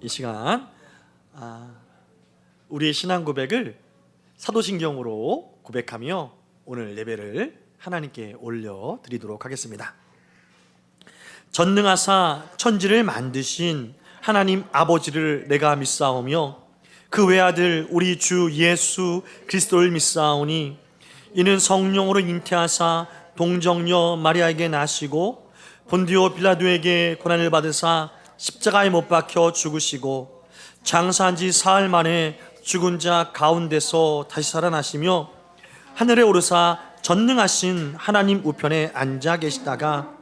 이 시간 우리의 신앙 고백을 사도신경으로 고백하며 오늘 예배를 하나님께 올려드리도록 하겠습니다. 전능하사 천지를 만드신 하나님 아버지를 내가 믿사오며 그 외아들 우리 주 예수 그리스도를 믿사오니 이는 성령으로 잉태하사 동정녀 마리아에게 나시고 본디오 빌라도에게 고난을 받으사 십자가에 못 박혀 죽으시고 장사한 지 사흘 만에 죽은 자 가운데서 다시 살아나시며 하늘에 오르사 전능하신 하나님 우편에 앉아 계시다가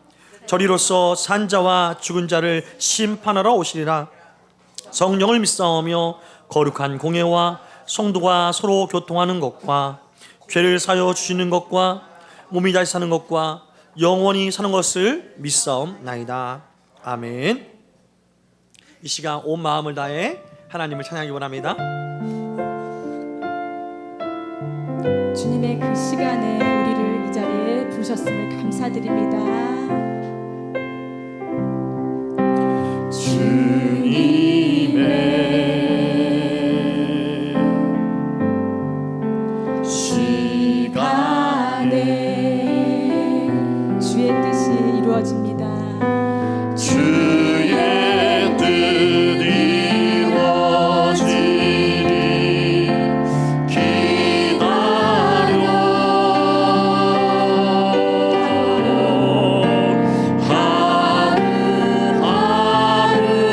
저리로서 산자와 죽은 자를 심판하러 오시리라. 성령을 믿사오며 거룩한 공예와 성도가 서로 교통하는 것과 죄를 사여 주시는 것과 몸이 다시 사는 것과 영원히 사는 것을 믿사옵나이다. 아멘. 이 시간 온 마음을 다해 하나님을 찬양하기 원합니다. 주님의 그 시간에 우리를 이 자리에 부르셨음을 감사드립니다. 주님의 시간에 주의 뜻이 이루어집니다. 주의 뜻 이루어지리 기다려 하루하루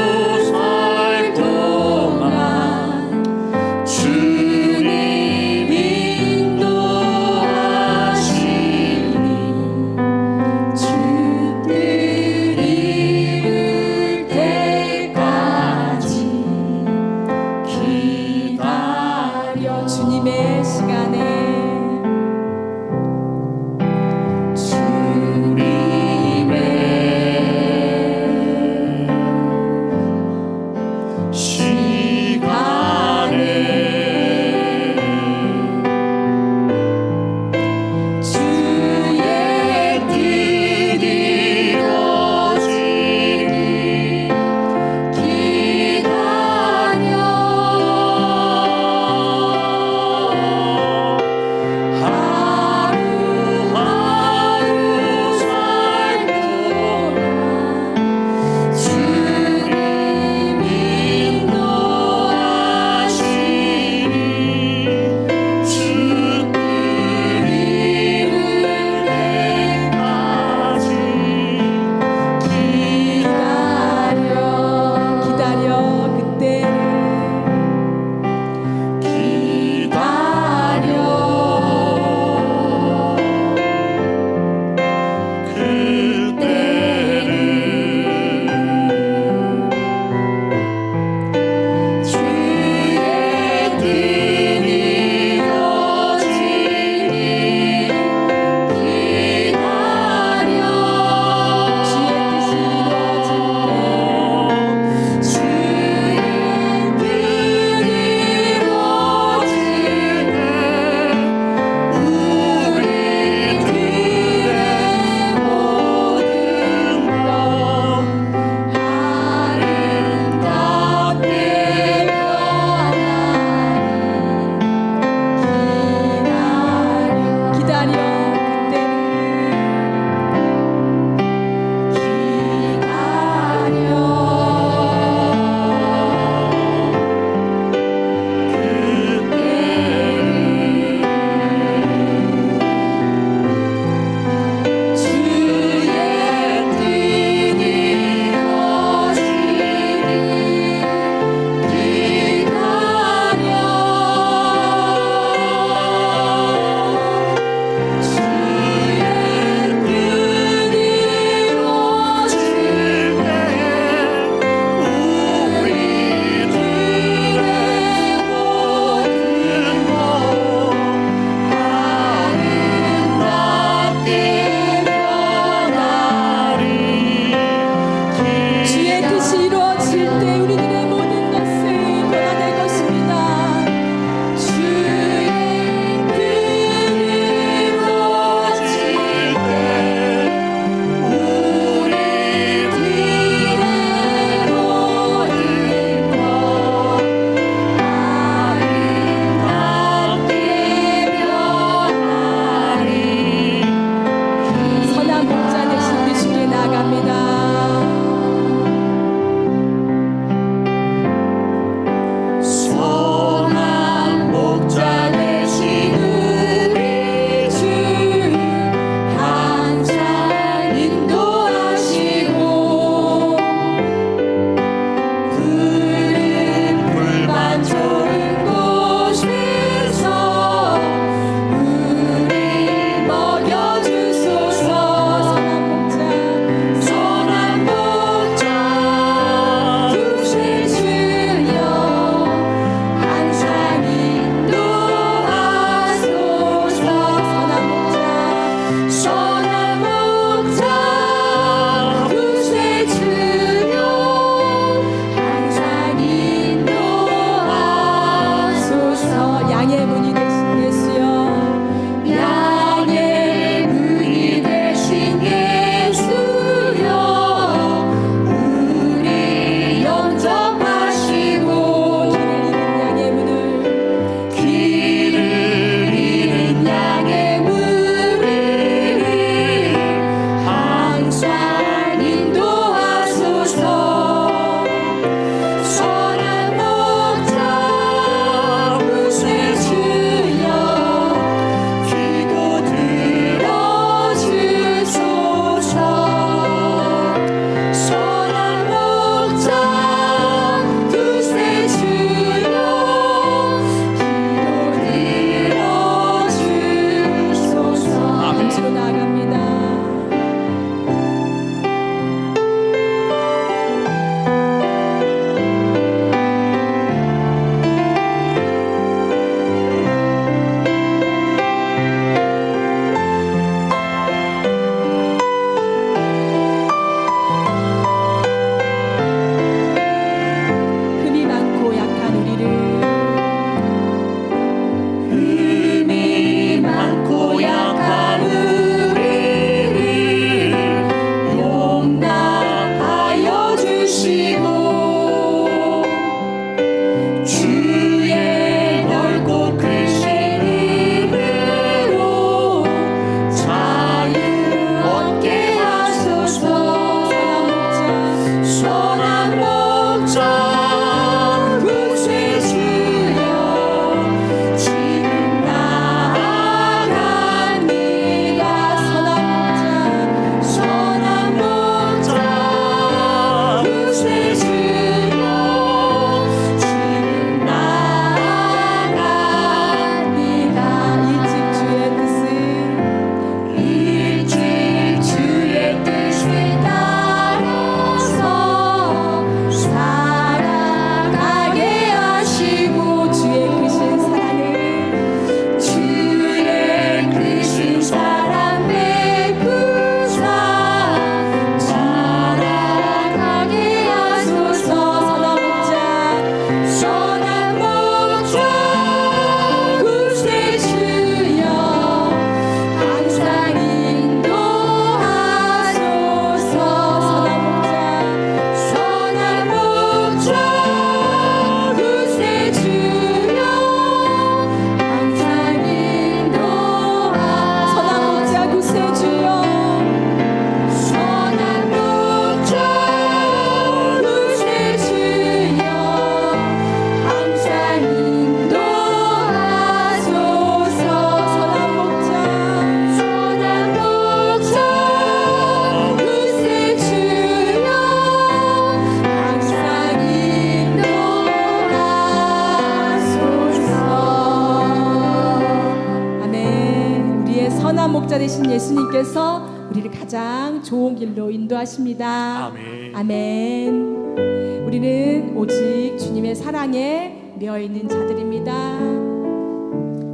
목자 되신 예수님께서 우리를 가장 좋은 길로 인도하십니다. 아멘. 아멘. 우리는 오직 주님의 사랑에 매여있는 자들입니다.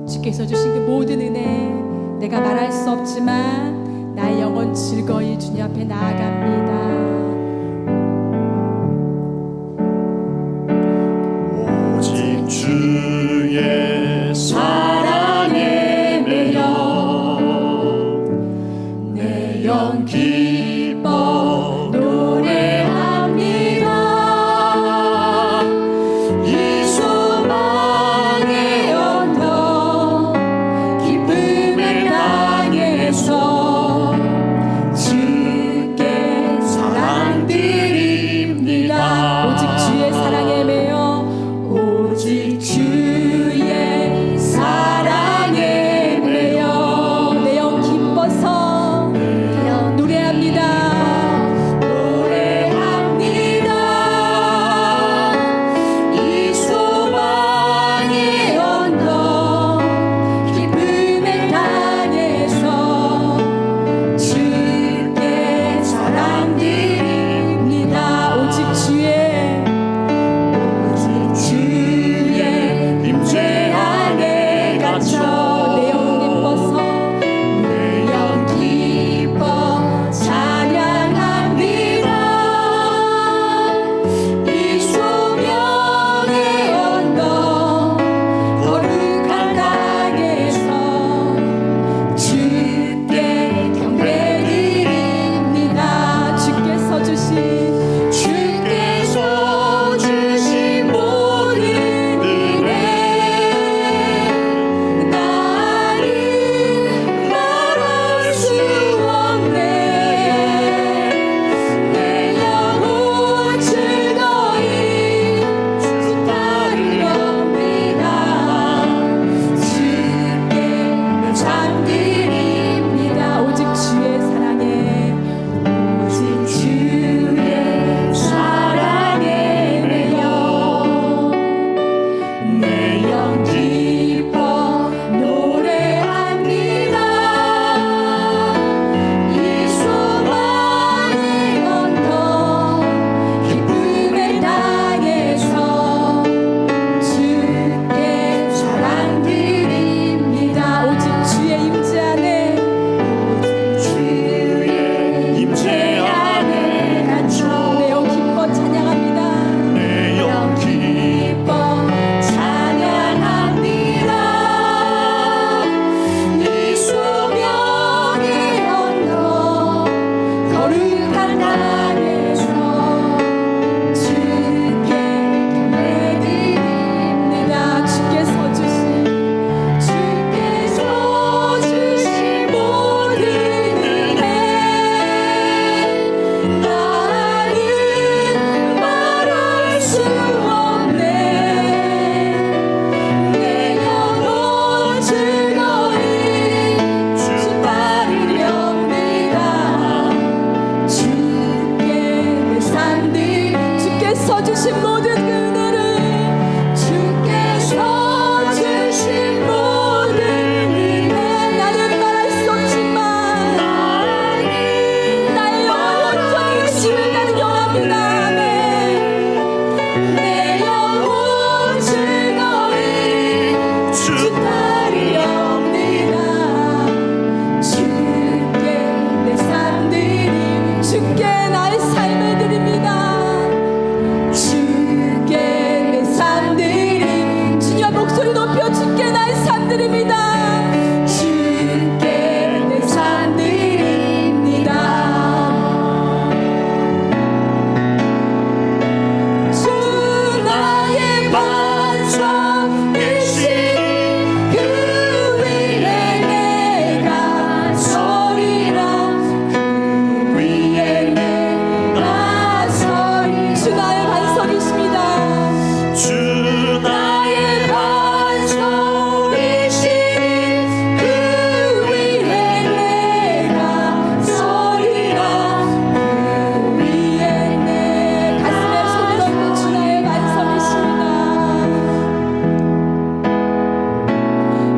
주께서 주신 그 모든 은혜, 내가 말할 수 없지만 나의 영혼 즐거이 주님 앞에 나아갑니다. 오직 주의 사랑에 매여 내 영 기뻐 노래합니다. 이 소망의 언덕 기쁨의 땅에서 주께 사랑드립니다. 오직 주의 사랑에 매여 오직 주의 사랑에 매여 내 영 기뻐서 노래합니다. 노래합니다. 이 소망의 언덕 기쁨의 땅에서 주께 사랑드립니다. 오직 주의 임재 안에 갇혀 내 영 기뻐서 내 영 기뻐 찬양합니다. 이 소명의 언덕 거룩한 땅에서 주께 경배드립니다. 주께서 주신 주께서 주신 모든 은혜 나는 말할 수 없네. 내 영혼 즐거이 주 따르렵니다. 주께 잠드립니다. 오직 주의 사랑에 오직 주의 사랑에 매여 내 영 기뻐 노래합니다. 이 소망의 언덕 기쁨의 땅에서 주께 사랑드립니다. 오직 주의 임재 안에 주의 임재 안에 갇혀 내 영 기뻐 찬양합니다. 내 영 기뻐 찬양합니다. 이 소명의 언덕 거룩한 땅에서 주께 경배드립니다. 주께서 주신 모든 은혜 나는 말할 수 없네. 내 영혼 즐거이 주 따르렵니다. 주께 내 삶들 주께서 주신 모든 은혜를 주께서 주신 모든 은혜 나는 말할 수 없지만 나의 영혼 온전히 주를 따르려합니다. 아멘. 내 영혼 즐거이 주 따르렵니다. 주께 내 삶 드림 주께 나의 삶을 드립니다. 주께 내 삶 드림 주님 목소리 높여 주께 나의 삶 드립니다. 주께 내 삶 드립니다. 주 나의 반석이신 그 위에 내가 서리라. 그 위에 내가 서리. 주 나의 반석이십니다. 주 나의 반석이신 그 위에 내가 서리라. 그 위에 가슴에 손 얹고 주 나의 반석이십니다.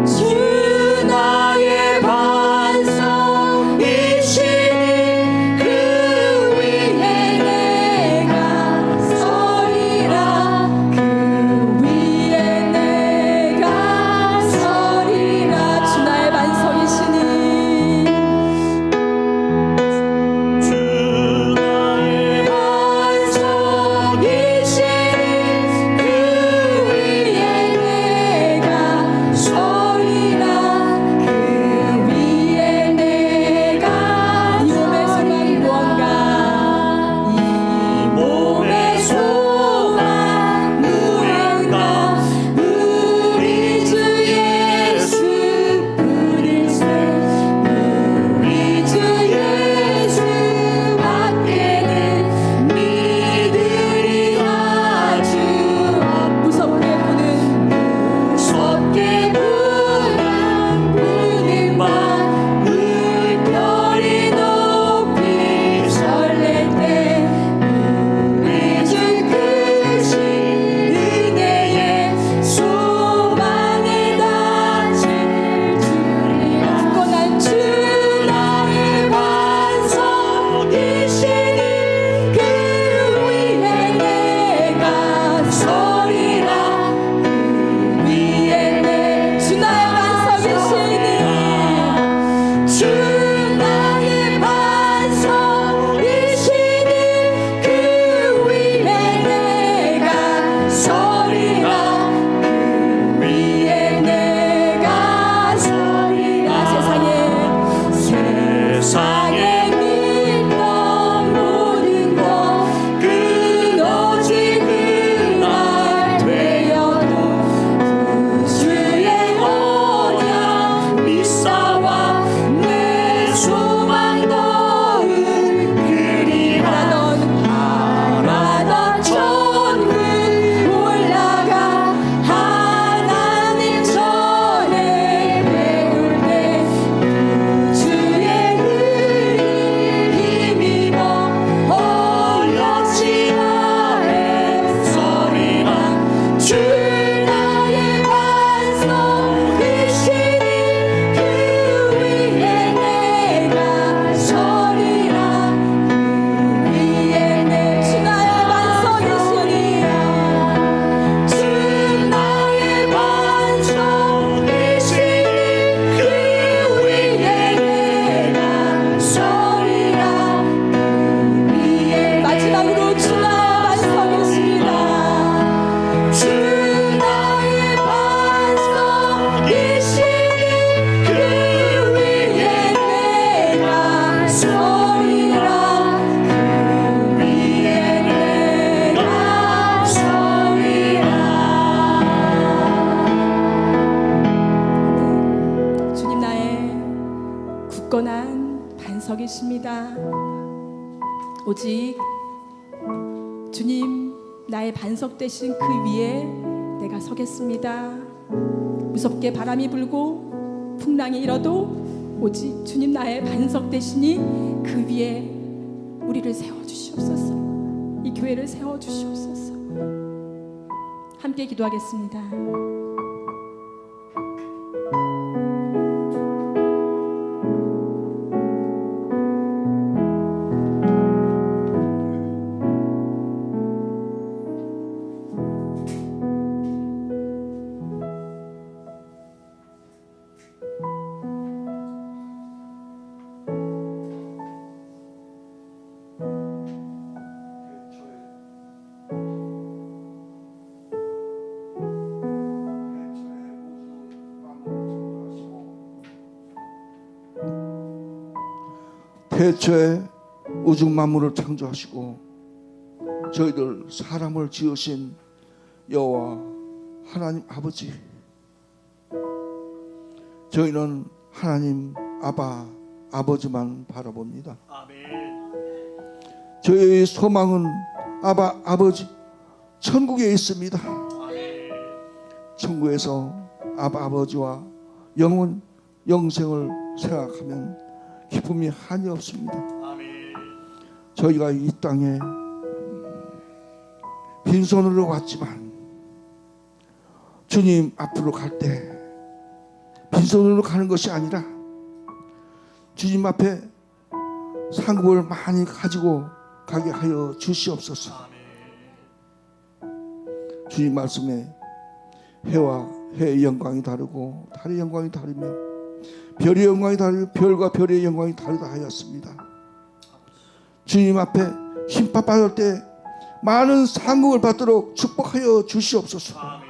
주 나의 반석 오직 주님 나의 반석 되신 그 위에 내가 서겠습니다. 무섭게 바람이 불고 풍랑이 일어도 오직 주님 나의 반석 되시니 그 위에 우리를 세워주시옵소서. 이 교회를 세워주시옵소서. 함께 기도하겠습니다. 태초에 우주 만물을 창조하시고 저희들 사람을 지으신 여호와 하나님 아버지, 저희는 하나님 아버지만 바라봅니다. 아멘. 저희의 소망은 아버지 천국에 있습니다. 아멘. 천국에서 아버지와 영생을 생각하면 기쁨이 한이 없습니다. 아멘. 저희가 이 땅에 빈손으로 왔지만 주님 앞으로 갈 때 빈손으로 가는 것이 아니라 주님 앞에 상급을 많이 가지고 가게 하여 주시옵소서. 아멘. 주님 말씀에 해의 영광이 다르고 달의 영광이 다르며 별의 영광이 다르며 별과 별의 영광이 다르다 하였습니다. 주님 앞에 심판받을 때 많은 상급을 받도록 축복하여 주시옵소서. 아멘.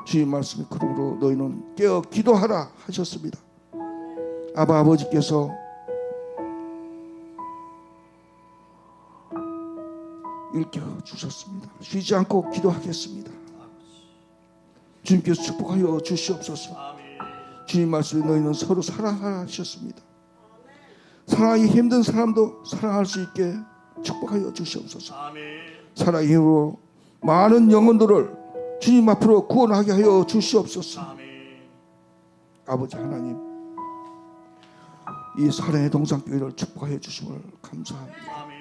주님 말씀에 그러므로 너희는 깨어 기도하라 하셨습니다. 아버지께서 일깨워 주셨습니다. 쉬지 않고 기도하겠습니다. 주님께서 축복하여 주시옵소서. 아멘. 주님 말씀에 너희는 서로 사랑하라 하셨습니다. 사랑하기 힘든 사람도 사랑할 수 있게 축복하여 주시옵소서. 아멘. 사랑의 힘으로 많은 영혼들을 주님 앞으로 구원하게 하여 주시옵소서. 아멘. 아버지 하나님, 이 사랑의 동산교회를 축복하여 주심을 감사합니다. 아멘.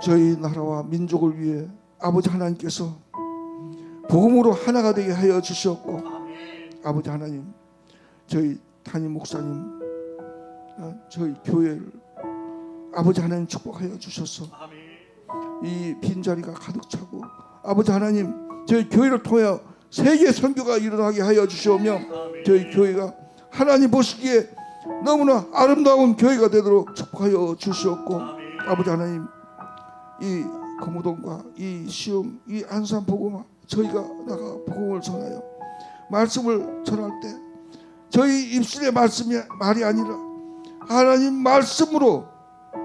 저희 나라와 민족을 위해 아버지 하나님께서 복음으로 하나가 되게 하여 주시옵고, 아버지 하나님, 저희 담임 목사님, 저희 교회를 아버지 하나님 축복하여 주셔서 이 빈자리가 가득 차고 아버지 하나님, 저희 교회를 통하여 세계 선교가 일어나게 하여 주시오며 저희 교회가 하나님 보시기에 너무나 아름다운 교회가 되도록 축복하여 주시옵고, 아버지 하나님, 이 거무동과 이 시흥, 이 안산 복음화 저희가 나가 복음을 전하여 말씀을 전할 때 저희 입술의 말이 아니라 하나님 말씀으로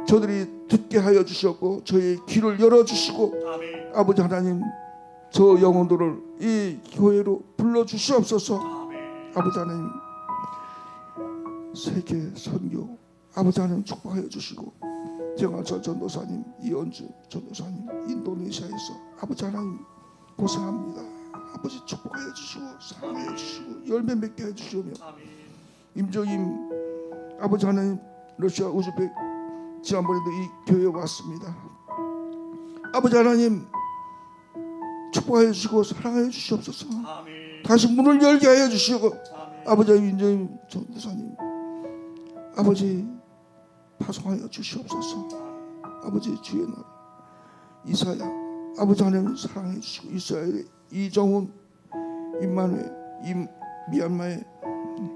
저들이 듣게 하여 주셨고 저희 귀를 열어주시고, 아버지 하나님, 저 영혼들을 이 교회로 불러주시옵소서. 아버지 하나님, 세계 선교 아버지 하나님 축복하여 주시고, 정한철 전도사님, 이현주 전도사님 인도네시아에서 아버지 하나님 고생합니다. 아버지 축복하여 주시고 사랑하여 주시고 열매 맺게 해주시오며, 임종임 아버지 하나님, 러시아 우즈벡 지난번에도 이 교회에 왔습니다. 아버지 하나님 축복하여 주시고 사랑하여 주시옵소서. 다시 문을 열게 하여 주시고, 아버지 임종임 전도사님 아버지 파송하여 주시옵소서. 아버지 주의 나라 이사야 아버지 하나님 사랑해 주시고, 이스라엘의 이정훈, 임만회, 미얀마의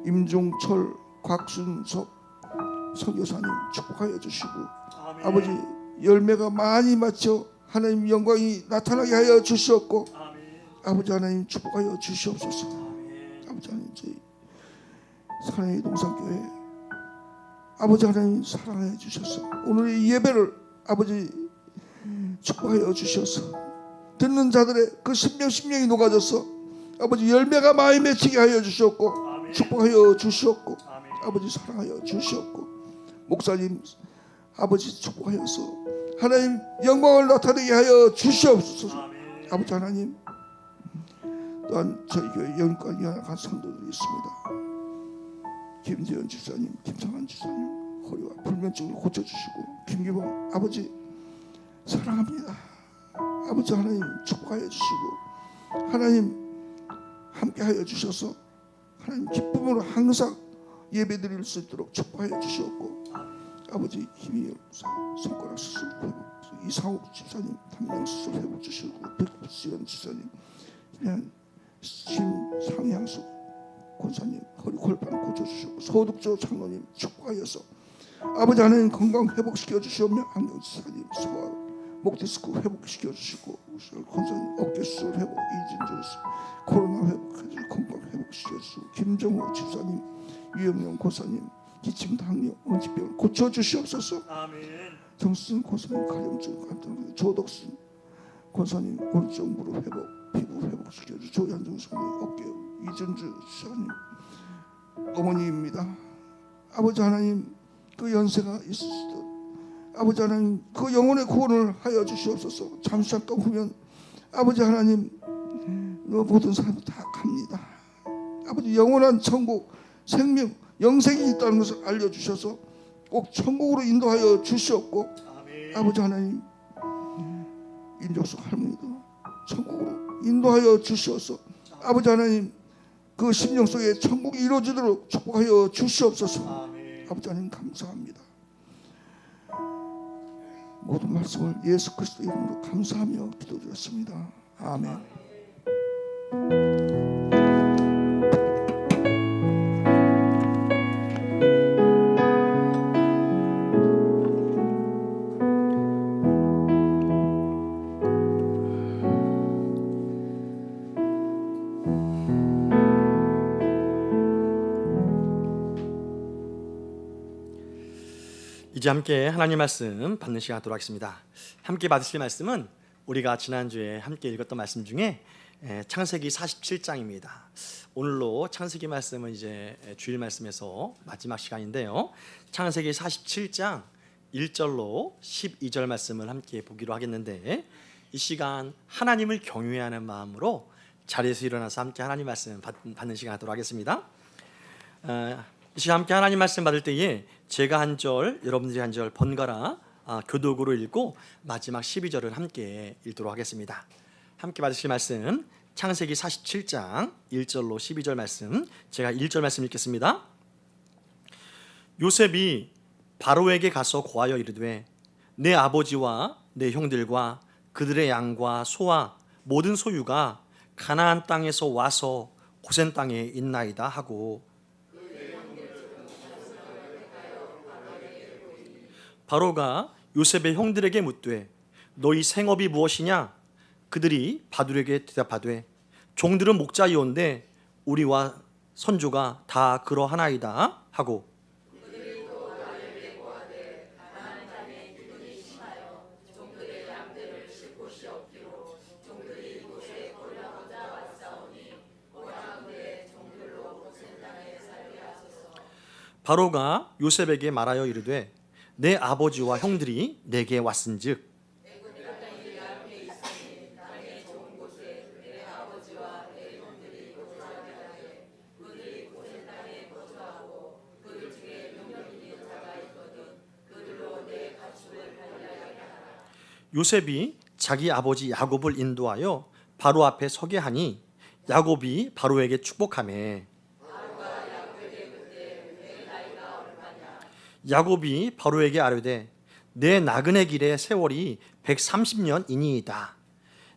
임종철, 곽순석 선교사님 축복하여 주시고, 아버지 열매가 많이 맺혀 하나님 영광이 나타나게 하여 주시옵고, 아버지 하나님 축복하여 주시옵소서. 아버지 하나님, 저희 사랑의 동산교회 아버지 하나님 사랑해 주셔서 오늘의 예배를 아버지 축복하여 주셔서 듣는 자들의 그 심령이 녹아져서 아버지 열매가 많이 맺히게 하여 주셨고 축복하여 주시옵고, 아버지 사랑하여 주시옵고, 목사님 아버지 축복하여서 하나님 영광을 나타내게 하여 주시옵소서. 아버지 하나님, 또한 저희 교회 영과 연합한 성도들이 있습니다. 김재현 집사님, 김상환 집사님 허리와 불면증을 고쳐주시고, 김기범 아버지 사랑합니다. 아버지 하나님 축복하여 주시고, 하나님 함께하여 주셔서 하나님 기쁨으로 항상 예배드릴 수 있도록 축복하여 주시옵고, 아버지 힘이 없어 손가락 수술 회복, 이상욱 집사님 담당 수술 회복 주시고, 백수연 집사님 그냥 심상향수 권사님 허리 골반 고쳐주시고, 소득조 장로님 축복하여서 아버지 하나님 건강 회복시켜 주시오며, 안경 집사님 소아 목 디스크 회복시켜 주시고, 권사님 어깨 수술 회복, 이진주 코로나 회복해주시고 건강 회복시켜 주시고, 김정호 집사님 유영명 권사님 기침 당뇨 응집병 고쳐 주시옵소서. 아멘. 정순 권사님 가려움증 간단, 조덕순 권사님 오른쪽 무릎 회복, 피부 회복시켜 주시고, 조현정 선생님 어깨, 이준주 시장님 어머니입니다. 아버지 하나님 그 연세가 있으시듯 아버지 하나님 그 영혼의 구원을 하여 주시옵소서. 잠깐 후면 아버지 하나님 모든 사람이 다 갑니다. 아버지 영원한 천국 생명 영생이 있다는 것을 알려주셔서 꼭 천국으로 인도하여 주시옵고, 아멘. 아버지 하나님 인적수 할머니도 천국으로 인도하여 주시옵소서. 아버지 하나님 그 심령 속에 천국이 이루어지도록 축복하여 주시옵소서. 아멘. 아버지 하나님 감사합니다. 모든 말씀을 예수 그리스도 이름으로 감사하며 기도드렸습니다. 아멘. 이제 함께 하나님 말씀 받는 시간 갖도록 하겠습니다. 함께 받으실 말씀은 우리가 지난주에 함께 읽었던 말씀 중에 창세기 47장입니다. 오늘로 창세기 말씀은 이제 주일 말씀에서 마지막 시간인데요. 창세기 47장 1절로 12절 말씀을 함께 보기로 하겠는데, 이 시간 하나님을 경외하는 마음으로 자리에서 일어나서 함께 하나님 말씀 받는 시간 갖도록 하겠습니다. 이 시간 함께 하나님 말씀 받을 때에 제가 한 절, 여러분들이 한 절 번갈아 교독으로 읽고 마지막 12절을 함께 읽도록 하겠습니다. 함께 받으실 말씀 창세기 47장 1절로 12절 말씀, 제가 1절 말씀 읽겠습니다. 요셉이 바로에게 가서 고하여 이르되, 내 아버지와 내 형들과 그들의 양과 소와 모든 소유가 가나안 땅에서 와서 고센 땅에 있나이다 하고, 바로가 요셉의 형들에게 묻되, 너희 생업이 무엇이냐? 그들이 바들에게 대답하되, 종들은 목자이온데 우리와 선조가 다 그러하나이다 하고, 바로가 요셉에게 말하여 이르되, 내 아버지와 형들이 내게 왔은즉 요셉이 자기 아버지 야곱을 인도하여 바로 앞에 서게 하니, 야곱이 바로에게 축복하매, 야곱이 바로에게 아뢰되, 내 나그네 길의 세월이 130년이니이다.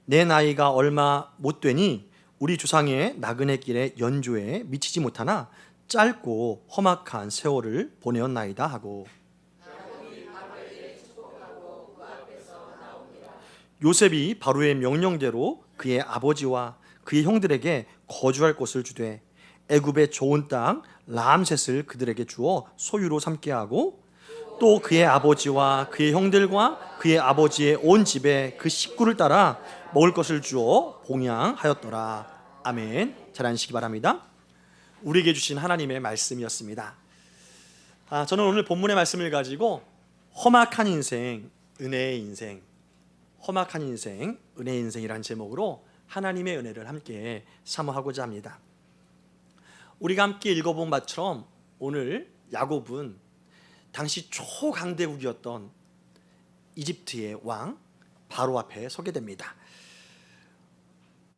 내 나이가 얼마 못 되니 우리 조상의 나그네 길의 연조에 미치지 못하나 짧고 험악한 세월을 보내었나이다 하고, 요셉이 바로의 명령대로 그의 아버지와 그의 형들에게 거주할 곳을 주되, 애굽의 좋은 땅 람셋을 그들에게 주어 소유로 삼게 하고, 또 그의 아버지와 그의 형들과 그의 아버지의 온 집에 그 식구를 따라 먹을 것을 주어 봉양하였더라. 아멘. 잘 앉으시기 바랍니다. 우리에게 주신 하나님의 말씀이었습니다. 저는 오늘 본문의 말씀을 가지고 험악한 인생, 은혜의 인생, 험악한 인생, 은혜의 인생이라는 제목으로 하나님의 은혜를 함께 사모하고자 합니다. 우리가 함께 읽어본 바처럼 오늘 야곱은 당시 초강대국이었던 이집트의 왕 바로 앞에 서게 됩니다.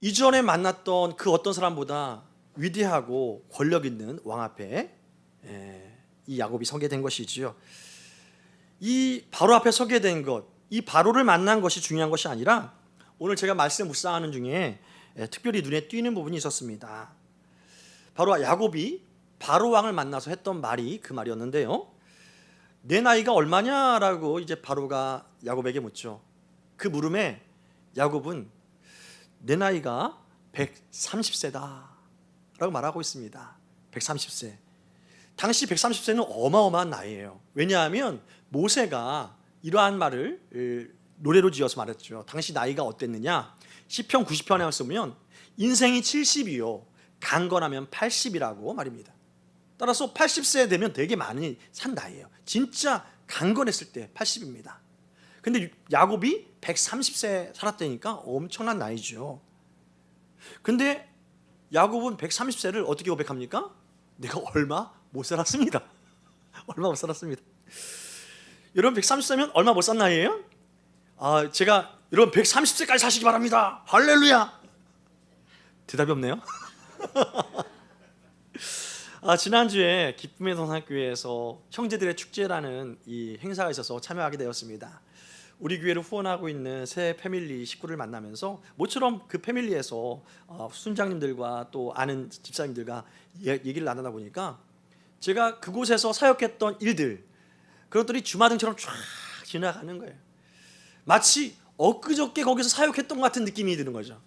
이전에 만났던 그 어떤 사람보다 위대하고 권력 있는 왕 앞에 이 야곱이 서게 된 것이지요. 이 바로 앞에 서게 된 것, 이 바로를 만난 것이 중요한 것이 아니라 오늘 제가 말씀 묵상하는 중에 특별히 눈에 띄는 부분이 있었습니다. 바로 야곱이 바로 왕을 만나서 했던 말이 그 말이었는데요. 내 나이가 얼마냐라고 이제 바로가 야곱에게 묻죠. 그 물음에 야곱은 내 나이가 130세다 라고 말하고 있습니다. 130세. 당시 130세는 어마어마한 나이예요. 왜냐하면 모세가 이러한 말을 노래로 지어서 말했죠. 당시 나이가 어땠느냐? 시편 90편에 왔으면 인생이 70이요 강건하면 80이라고 말입니다. 따라서 80세 되면 되게 많이 산 나이예요. 진짜 강건했을 때 80입니다. 근데 야곱이 130세 살았다니까 엄청난 나이죠. 근데 야곱은 130세를 어떻게 고백합니까? 내가 얼마 못 살았습니다. 얼마 못 살았습니다. 여러분 130세면 얼마 못 산 나이예요? 제가 여러분 130세까지 사시기 바랍니다. 할렐루야. 대답이 없네요. 지난주에 기쁨의 동산교회에서 형제들의 축제라는 이 행사가 있어서 참여하게 되었습니다. 우리 교회를 후원하고 있는 새 패밀리 식구를 만나면서 모처럼 그 패밀리에서 순장님들과 또 아는 집사님들과 얘기를 나누다 보니까 제가 그곳에서 사역했던 일들, 그것들이 주마등처럼 쫙 지나가는 거예요. 마치 엊그저께 거기서 사역했던 것 같은 느낌이 드는 거죠.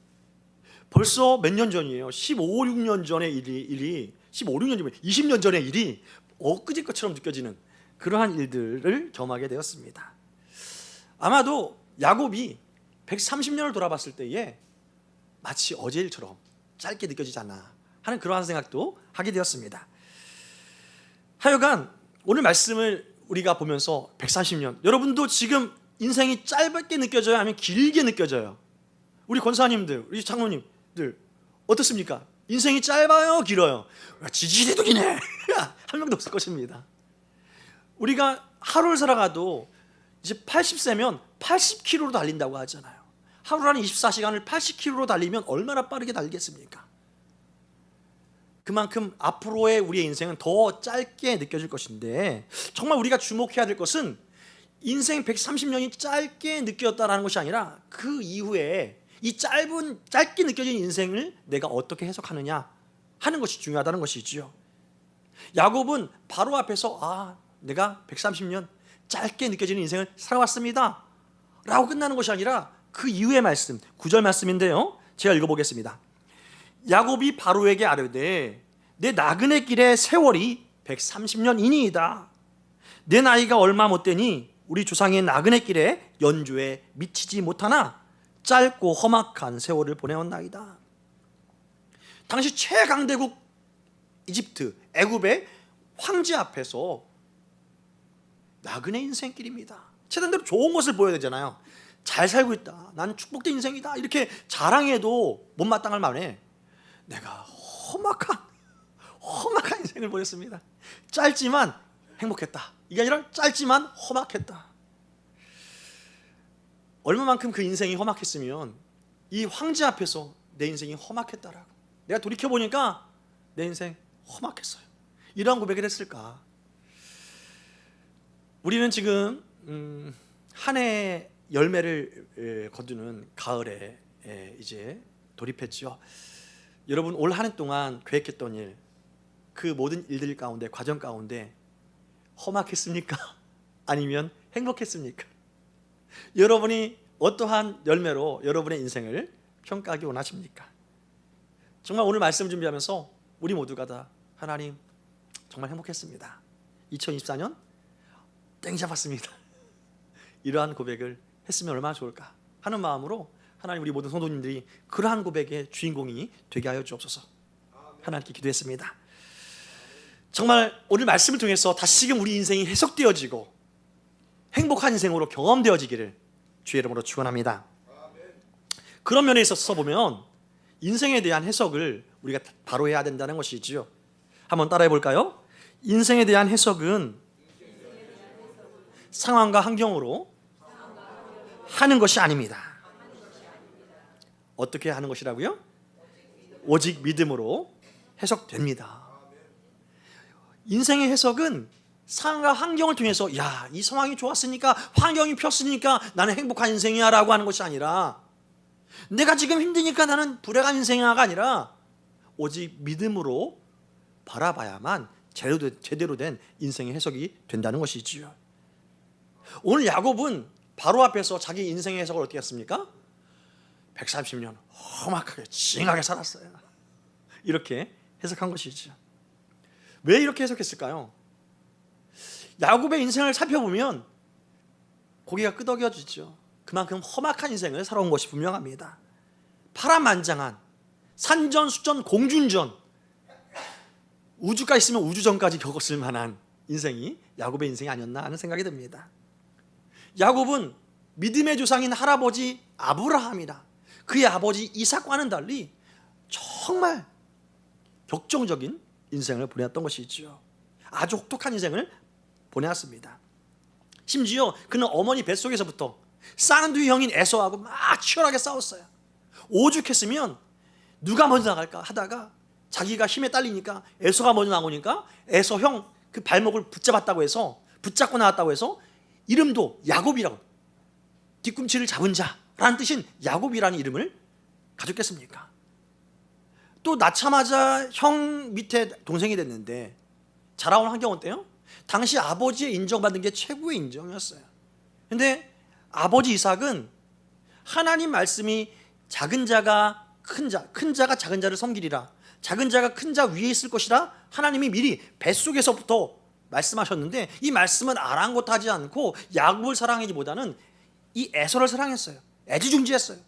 벌써 몇 년 전이에요. 15, 16년 전의 일이 15, 16년 전에 20년 전의 일이 엊그제 것처럼 느껴지는 그러한 일들을 경험하게 되었습니다. 아마도 야곱이 130년을 돌아봤을 때에 마치 어제 일처럼 짧게 느껴지지 않나 하는 그러한 생각도 하게 되었습니다. 하여간 오늘 말씀을 우리가 보면서 130년, 여러분도 지금 인생이 짧게 느껴져요? 아니면 길게 느껴져요? 우리 권사님들, 우리 장로님들 어떻습니까? 인생이 짧아요? 길어요? 지지리도 기네. 한 명도 없을 것입니다. 우리가 하루를 살아가도 이제 80세면 80km로 달린다고 하잖아요. 하루라는 24시간을 80km로 달리면 얼마나 빠르게 달리겠습니까? 그만큼 앞으로의 우리의 인생은 더 짧게 느껴질 것인데, 정말 우리가 주목해야 될 것은 인생 130년이 짧게 느껴졌다는 것이 아니라 그 이후에 이 짧게 느껴진 인생을 내가 어떻게 해석하느냐 하는 것이 중요하다는 것이지요. 야곱은 바로 앞에서 내가 130년 짧게 느껴지는 인생을 살아왔습니다 라고 끝나는 것이 아니라 그 이후의 말씀, 9절 말씀인데요, 제가 읽어보겠습니다. 야곱이 바로에게 아뢰되 내 나그네 길의 세월이 130년이니이다. 내 나이가 얼마 못되니 우리 조상의 나그네 길에 연주에 미치지 못하나 짧고 험악한 세월을 보내었나이다. 당시 최강대국 이집트, 애굽의 황제 앞에서 나그네 인생길입니다. 최단대로 좋은 것을 보여야 되잖아요. 잘 살고 있다, 난 축복된 인생이다, 이렇게 자랑해도 못마땅할 만해 내가 험악한 인생을 보냈습니다. 짧지만 행복했다, 이게 아니라 짧지만 험악했다. 얼마만큼 그 인생이 험악했으면 이 황제 앞에서 내 인생이 험악했다라고, 내가 돌이켜보니까 내 인생 험악했어요, 이러한 고백을 했을까? 우리는 지금 한 해의 열매를 거두는 가을에 이제 돌입했죠. 여러분 올 한 해 동안 계획했던 일, 그 모든 일들 가운데, 과정 가운데 험악했습니까? 아니면 행복했습니까? 여러분이 어떠한 열매로 여러분의 인생을 평가하기 원하십니까? 정말 오늘 말씀 준비하면서 우리 모두가 다 하나님 정말 행복했습니다, 2024년 땡 잡았습니다, 이러한 고백을 했으면 얼마나 좋을까 하는 마음으로 하나님 우리 모든 성도님들이 그러한 고백의 주인공이 되게 하여 주옵소서. 하나님께 기도했습니다. 정말 오늘 말씀을 통해서 다시금 우리 인생이 해석되어지고 행복한 인생으로 경험되어지기를 주의 이름으로 축원합니다. 그런 면에 있어서 보면 인생에 대한 해석을 우리가 바로 해야 된다는 것이지요. 한번 따라해 볼까요? 인생에 대한 해석은 상황과 환경으로 하는 것이 아닙니다. 어떻게 하는 것이라고요? 오직 믿음으로 해석됩니다. 인생의 해석은 상황과 환경을 통해서 야, 이 상황이 좋았으니까, 환경이 폈으니까 나는 행복한 인생이야 라고 하는 것이 아니라, 내가 지금 힘드니까 나는 불행한 인생이야가 아니라 오직 믿음으로 바라봐야만 제대로 된 인생의 해석이 된다는 것이지요. 오늘 야곱은 바로 앞에서 자기 인생의 해석을 어떻게 했습니까? 130년 험악하게 징하게 살았어요. 이렇게 해석한 것이죠. 왜 이렇게 해석했을까요? 야곱의 인생을 살펴보면 고개가 끄덕여지죠. 그만큼 험악한 인생을 살아온 것이 분명합니다. 파란만장한 산전수전 공준전, 우주가 있으면 우주전까지 겪었을 만한 인생이 야곱의 인생이 아니었나 하는 생각이 듭니다. 야곱은 믿음의 조상인 할아버지 아브라함이나 그의 아버지 이삭과는 달리 정말 격정적인 인생을 보내었던 것이죠. 아주 혹독한 인생을 보내왔습니다. 심지어 그는 어머니 뱃속에서부터 쌍둥이 형인 에서하고 막 치열하게 싸웠어요. 오죽했으면 누가 먼저 나갈까 하다가 자기가 힘에 딸리니까 에서가 먼저 나오니까 에서 형 그 발목을 붙잡고 나왔다고 해서 이름도 야곱이라고, 뒤꿈치를 잡은 자라는 뜻인 야곱이라는 이름을 가졌겠습니까? 또 낳자마자 형 밑에 동생이 됐는데 자라온 환경 어때요? 당시 아버지의 인정받는 게 최고의 인정이었어요. 근데 아버지 이삭은 하나님 말씀이 작은 자가 큰 자가 작은 자를 섬기리라, 작은 자가 큰 자 위에 있을 것이라 하나님이 미리 뱃속에서부터 말씀하셨는데, 이 말씀은 아랑곳하지 않고 야곱을 사랑하기보다는 이 에서를 사랑했어요. 애지중지했어요.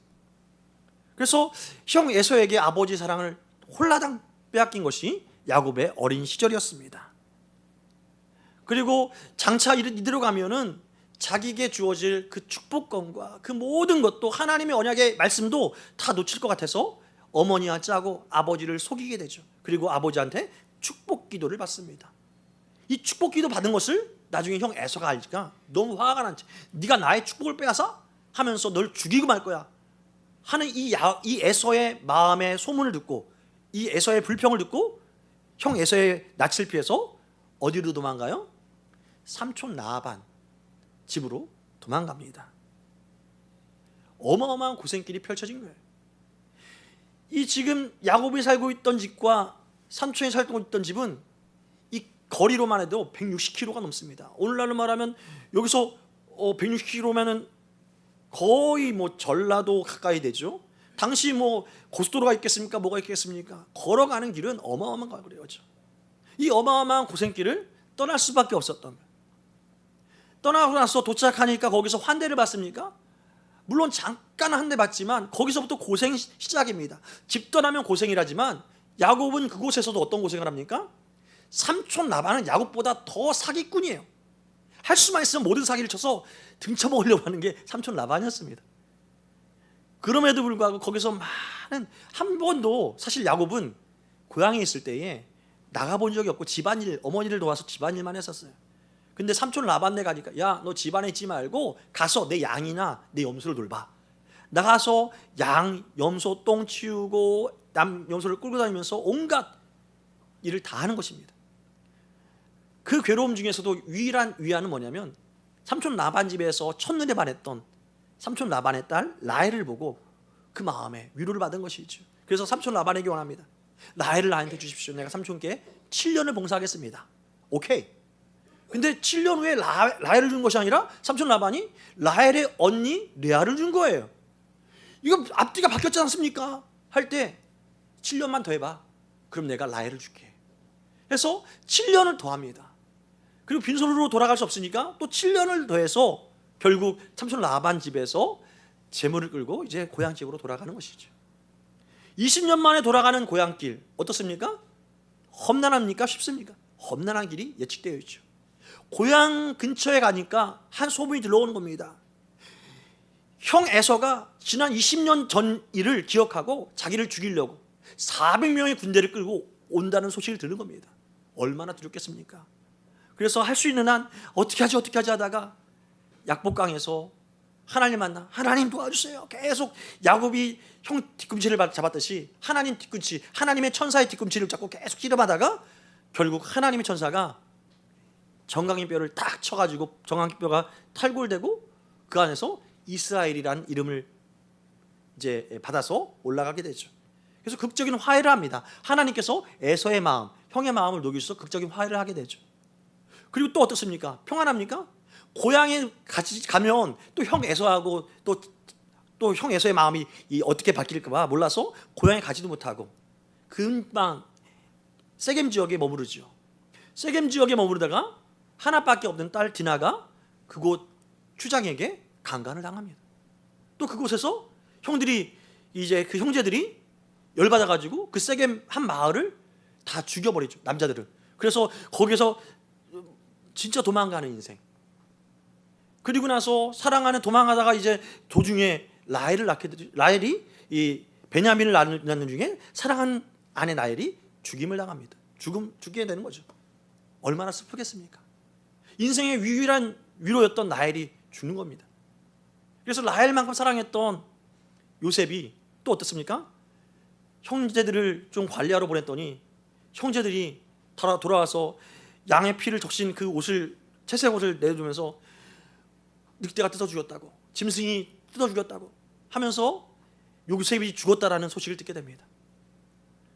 그래서 형 에서에게 아버지 사랑을 홀라당 빼앗긴 것이 야곱의 어린 시절이었습니다. 그리고 장차 이대로 가면은 자기에게 주어질 그 축복권과 그 모든 것도, 하나님의 언약의 말씀도 다 놓칠 것 같아서 어머니와 짜고 아버지를 속이게 되죠. 그리고 아버지한테 축복 기도를 받습니다. 이 축복 기도 받은 것을 나중에 형 에서가 알니까 너무 화가 난 채 네가 나의 축복을 빼앗아? 하면서 널 죽이고 말 거야 하는 이 에서의 마음의 소문을 듣고, 이 에서의 불평을 듣고 형 에서의 낯을 피해서 어디로 도망가요? 삼촌 라반 집으로 도망갑니다. 어마어마한 고생길이 펼쳐진 거예요. 이 지금 야곱이 살고 있던 집과 삼촌이 살고 있던 집은 이 거리로만 해도 160km가 넘습니다. 오늘날로 말하면 여기서 160km면은 거의 뭐 전라도 가까이 되죠. 당시 뭐 고속도로가 있겠습니까? 뭐가 있겠습니까? 걸어가는 길은 어마어마한 거예요. 이 어마어마한 고생길을 떠날 수밖에 없었던 거예요. 떠나고 나서 도착하니까 거기서 환대를 받습니까? 물론 잠깐 한 대 받지만 거기서부터 고생 시작입니다. 집 떠나면 고생이라지만 야곱은 그곳에서도 어떤 고생을 합니까? 삼촌 라반은 야곱보다 더 사기꾼이에요. 할 수만 있으면 모든 사기를 쳐서 등쳐먹으려고 하는 게 삼촌 라반이었습니다. 그럼에도 불구하고 거기서 많은, 한 번도 사실 야곱은 고향에 있을 때에 나가본 적이 없고 집안일, 어머니를 도와서 집안일만 했었어요. 근데 삼촌 라반네 가니까 야, 너 집안에 있지 말고 가서 내 양이나 내 염소를 돌봐. 나가서 양, 염소 똥 치우고 남 염소를 끌고 다니면서 온갖 일을 다 하는 것입니다. 그 괴로움 중에서도 유일한 위안은 뭐냐면 삼촌 라반 집에서 첫눈에 반했던 삼촌 라반의 딸 라헬을 보고 그 마음에 위로를 받은 것이죠. 그래서 삼촌 라반에게 원합니다. 라헬을 나한테 주십시오. 내가 삼촌께 7년을 봉사하겠습니다. 오케이. 근데 7년 후에 라헬을 준 것이 아니라 삼촌 라반이 라헬의 언니 레아를 준 거예요. 이거 앞뒤가 바뀌었지 않습니까? 할 때 7년만 더 해봐. 그럼 내가 라헬을 줄게. 해서 7년을 더합니다. 그리고 빈손으로 돌아갈 수 없으니까 또 7년을 더해서 결국 삼촌 라반 집에서 재물을 끌고 이제 고향집으로 돌아가는 것이죠. 20년 만에 돌아가는 고향길 어떻습니까? 험난합니까? 쉽습니까? 험난한 길이 예측되어 있죠. 고향 근처에 가니까 한 소문이 들러오는 겁니다. 형 에서가 지난 20년 전 일을 기억하고 자기를 죽이려고 400명의 군대를 끌고 온다는 소식을 들은 겁니다. 얼마나 두렵겠습니까? 그래서 할 수 있는 한 어떻게 하지 하다가 약복강에서 하나님 만나, 하나님 도와주세요. 계속 야곱이 형 뒤꿈치를 잡았듯이 하나님 뒤꿈치, 하나님의 천사의 뒤꿈치를 잡고 계속 씨름하다가 결국 하나님의 천사가 정강이 뼈를 딱 쳐가지고 정강이 뼈가 탈골되고 그 안에서 이스라엘이란 이름을 이제 받아서 올라가게 되죠. 그래서 극적인 화해를 합니다. 하나님께서 에서의 마음, 형의 마음을 녹이셔서 극적인 화해를 하게 되죠. 그리고 또 어떻습니까? 평안합니까? 고향에 가면 또 형 에서하고 또 형 에서의 마음이 어떻게 바뀔까 몰라서 고향에 가지도 못하고 금방 세겜 지역에 머무르죠. 세겜 지역에 머무르다가 하나밖에 없는 딸 디나가 그곳 추장에게 강간을 당합니다. 또 그곳에서 형들이 이제 그 형제들이 열받아 가지고 그 세겜 한 마을을 다 죽여버리죠. 남자들을. 그래서 거기서 진짜 도망가는 인생. 그리고 나서 사랑하는 도망하다가 이제 도중에 라헬을 낳게 되죠. 라헬이 이 베냐민을 낳는 중에 사랑하는 아내 라헬이 죽임을 당합니다. 죽게 되는 거죠. 얼마나 슬프겠습니까? 인생의 유일한 위로였던 라헬이 죽는 겁니다. 그래서 라헬만큼 사랑했던 요셉이 또 어떻습니까? 형제들을 좀 관리하러 보냈더니 형제들이 돌아와서 양의 피를 적신 그 옷을 채색 옷을 내주면서 늑대가 뜯어 죽였다고, 짐승이 뜯어 죽였다고 하면서 요셉이 죽었다라는 소식을 듣게 됩니다.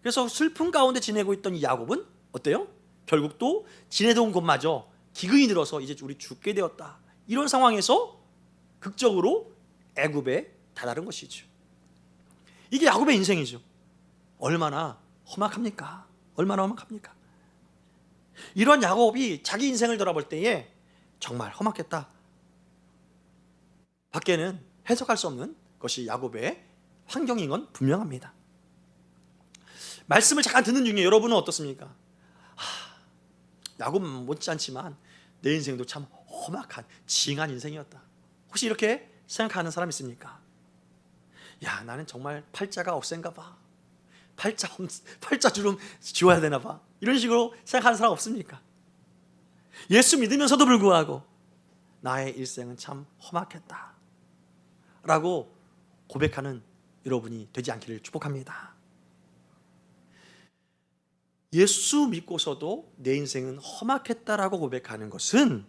그래서 슬픔 가운데 지내고 있던 이 야곱은 어때요? 결국 또 지내던 곳마저 기근이 들어서 이제 우리 죽게 되었다. 이런 상황에서 극적으로 애굽에 다다른 것이죠. 이게 야곱의 인생이죠. 얼마나 험악합니까? 얼마나 험악합니까? 이런 야곱이 자기 인생을 돌아볼 때에 정말 험악했다. 밖에는 해석할 수 없는 것이 야곱의 환경인 건 분명합니다. 말씀을 잠깐 듣는 중에 여러분은 어떻습니까? 야곱 못지않지만 내 인생도 참 험악한 징한 인생이었다. 혹시 이렇게 생각하는 사람 있습니까? 야, 나는 정말 팔자가 억센가 봐. 팔자 주름 지워야 되나 봐. 이런 식으로 생각하는 사람 없습니까? 예수 믿으면서도 불구하고 나의 일생은 참 험악했다 라고 고백하는 여러분이 되지 않기를 축복합니다. 예수 믿고서도 내 인생은 험악했다라고 고백하는 것은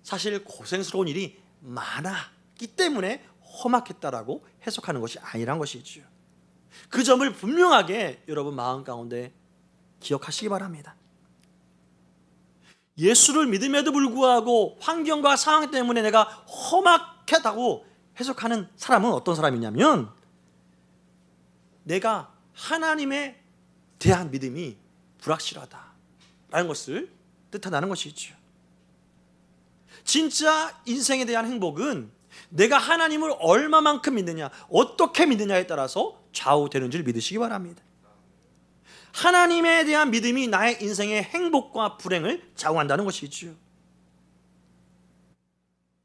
사실 고생스러운 일이 많았기 때문에 험악했다라고 해석하는 것이 아니란 것이죠. 그 점을 분명하게 여러분 마음 가운데 기억하시기 바랍니다. 예수를 믿음에도 불구하고 환경과 상황 때문에 내가 험악했다고 해석하는 사람은 어떤 사람이냐면 내가 하나님에 대한 믿음이 불확실하다라는 것을 뜻한다는 것이죠. 진짜 인생에 대한 행복은 내가 하나님을 얼마만큼 믿느냐, 어떻게 믿느냐에 따라서 좌우되는 줄 믿으시기 바랍니다. 하나님에 대한 믿음이 나의 인생의 행복과 불행을 좌우한다는 것이죠.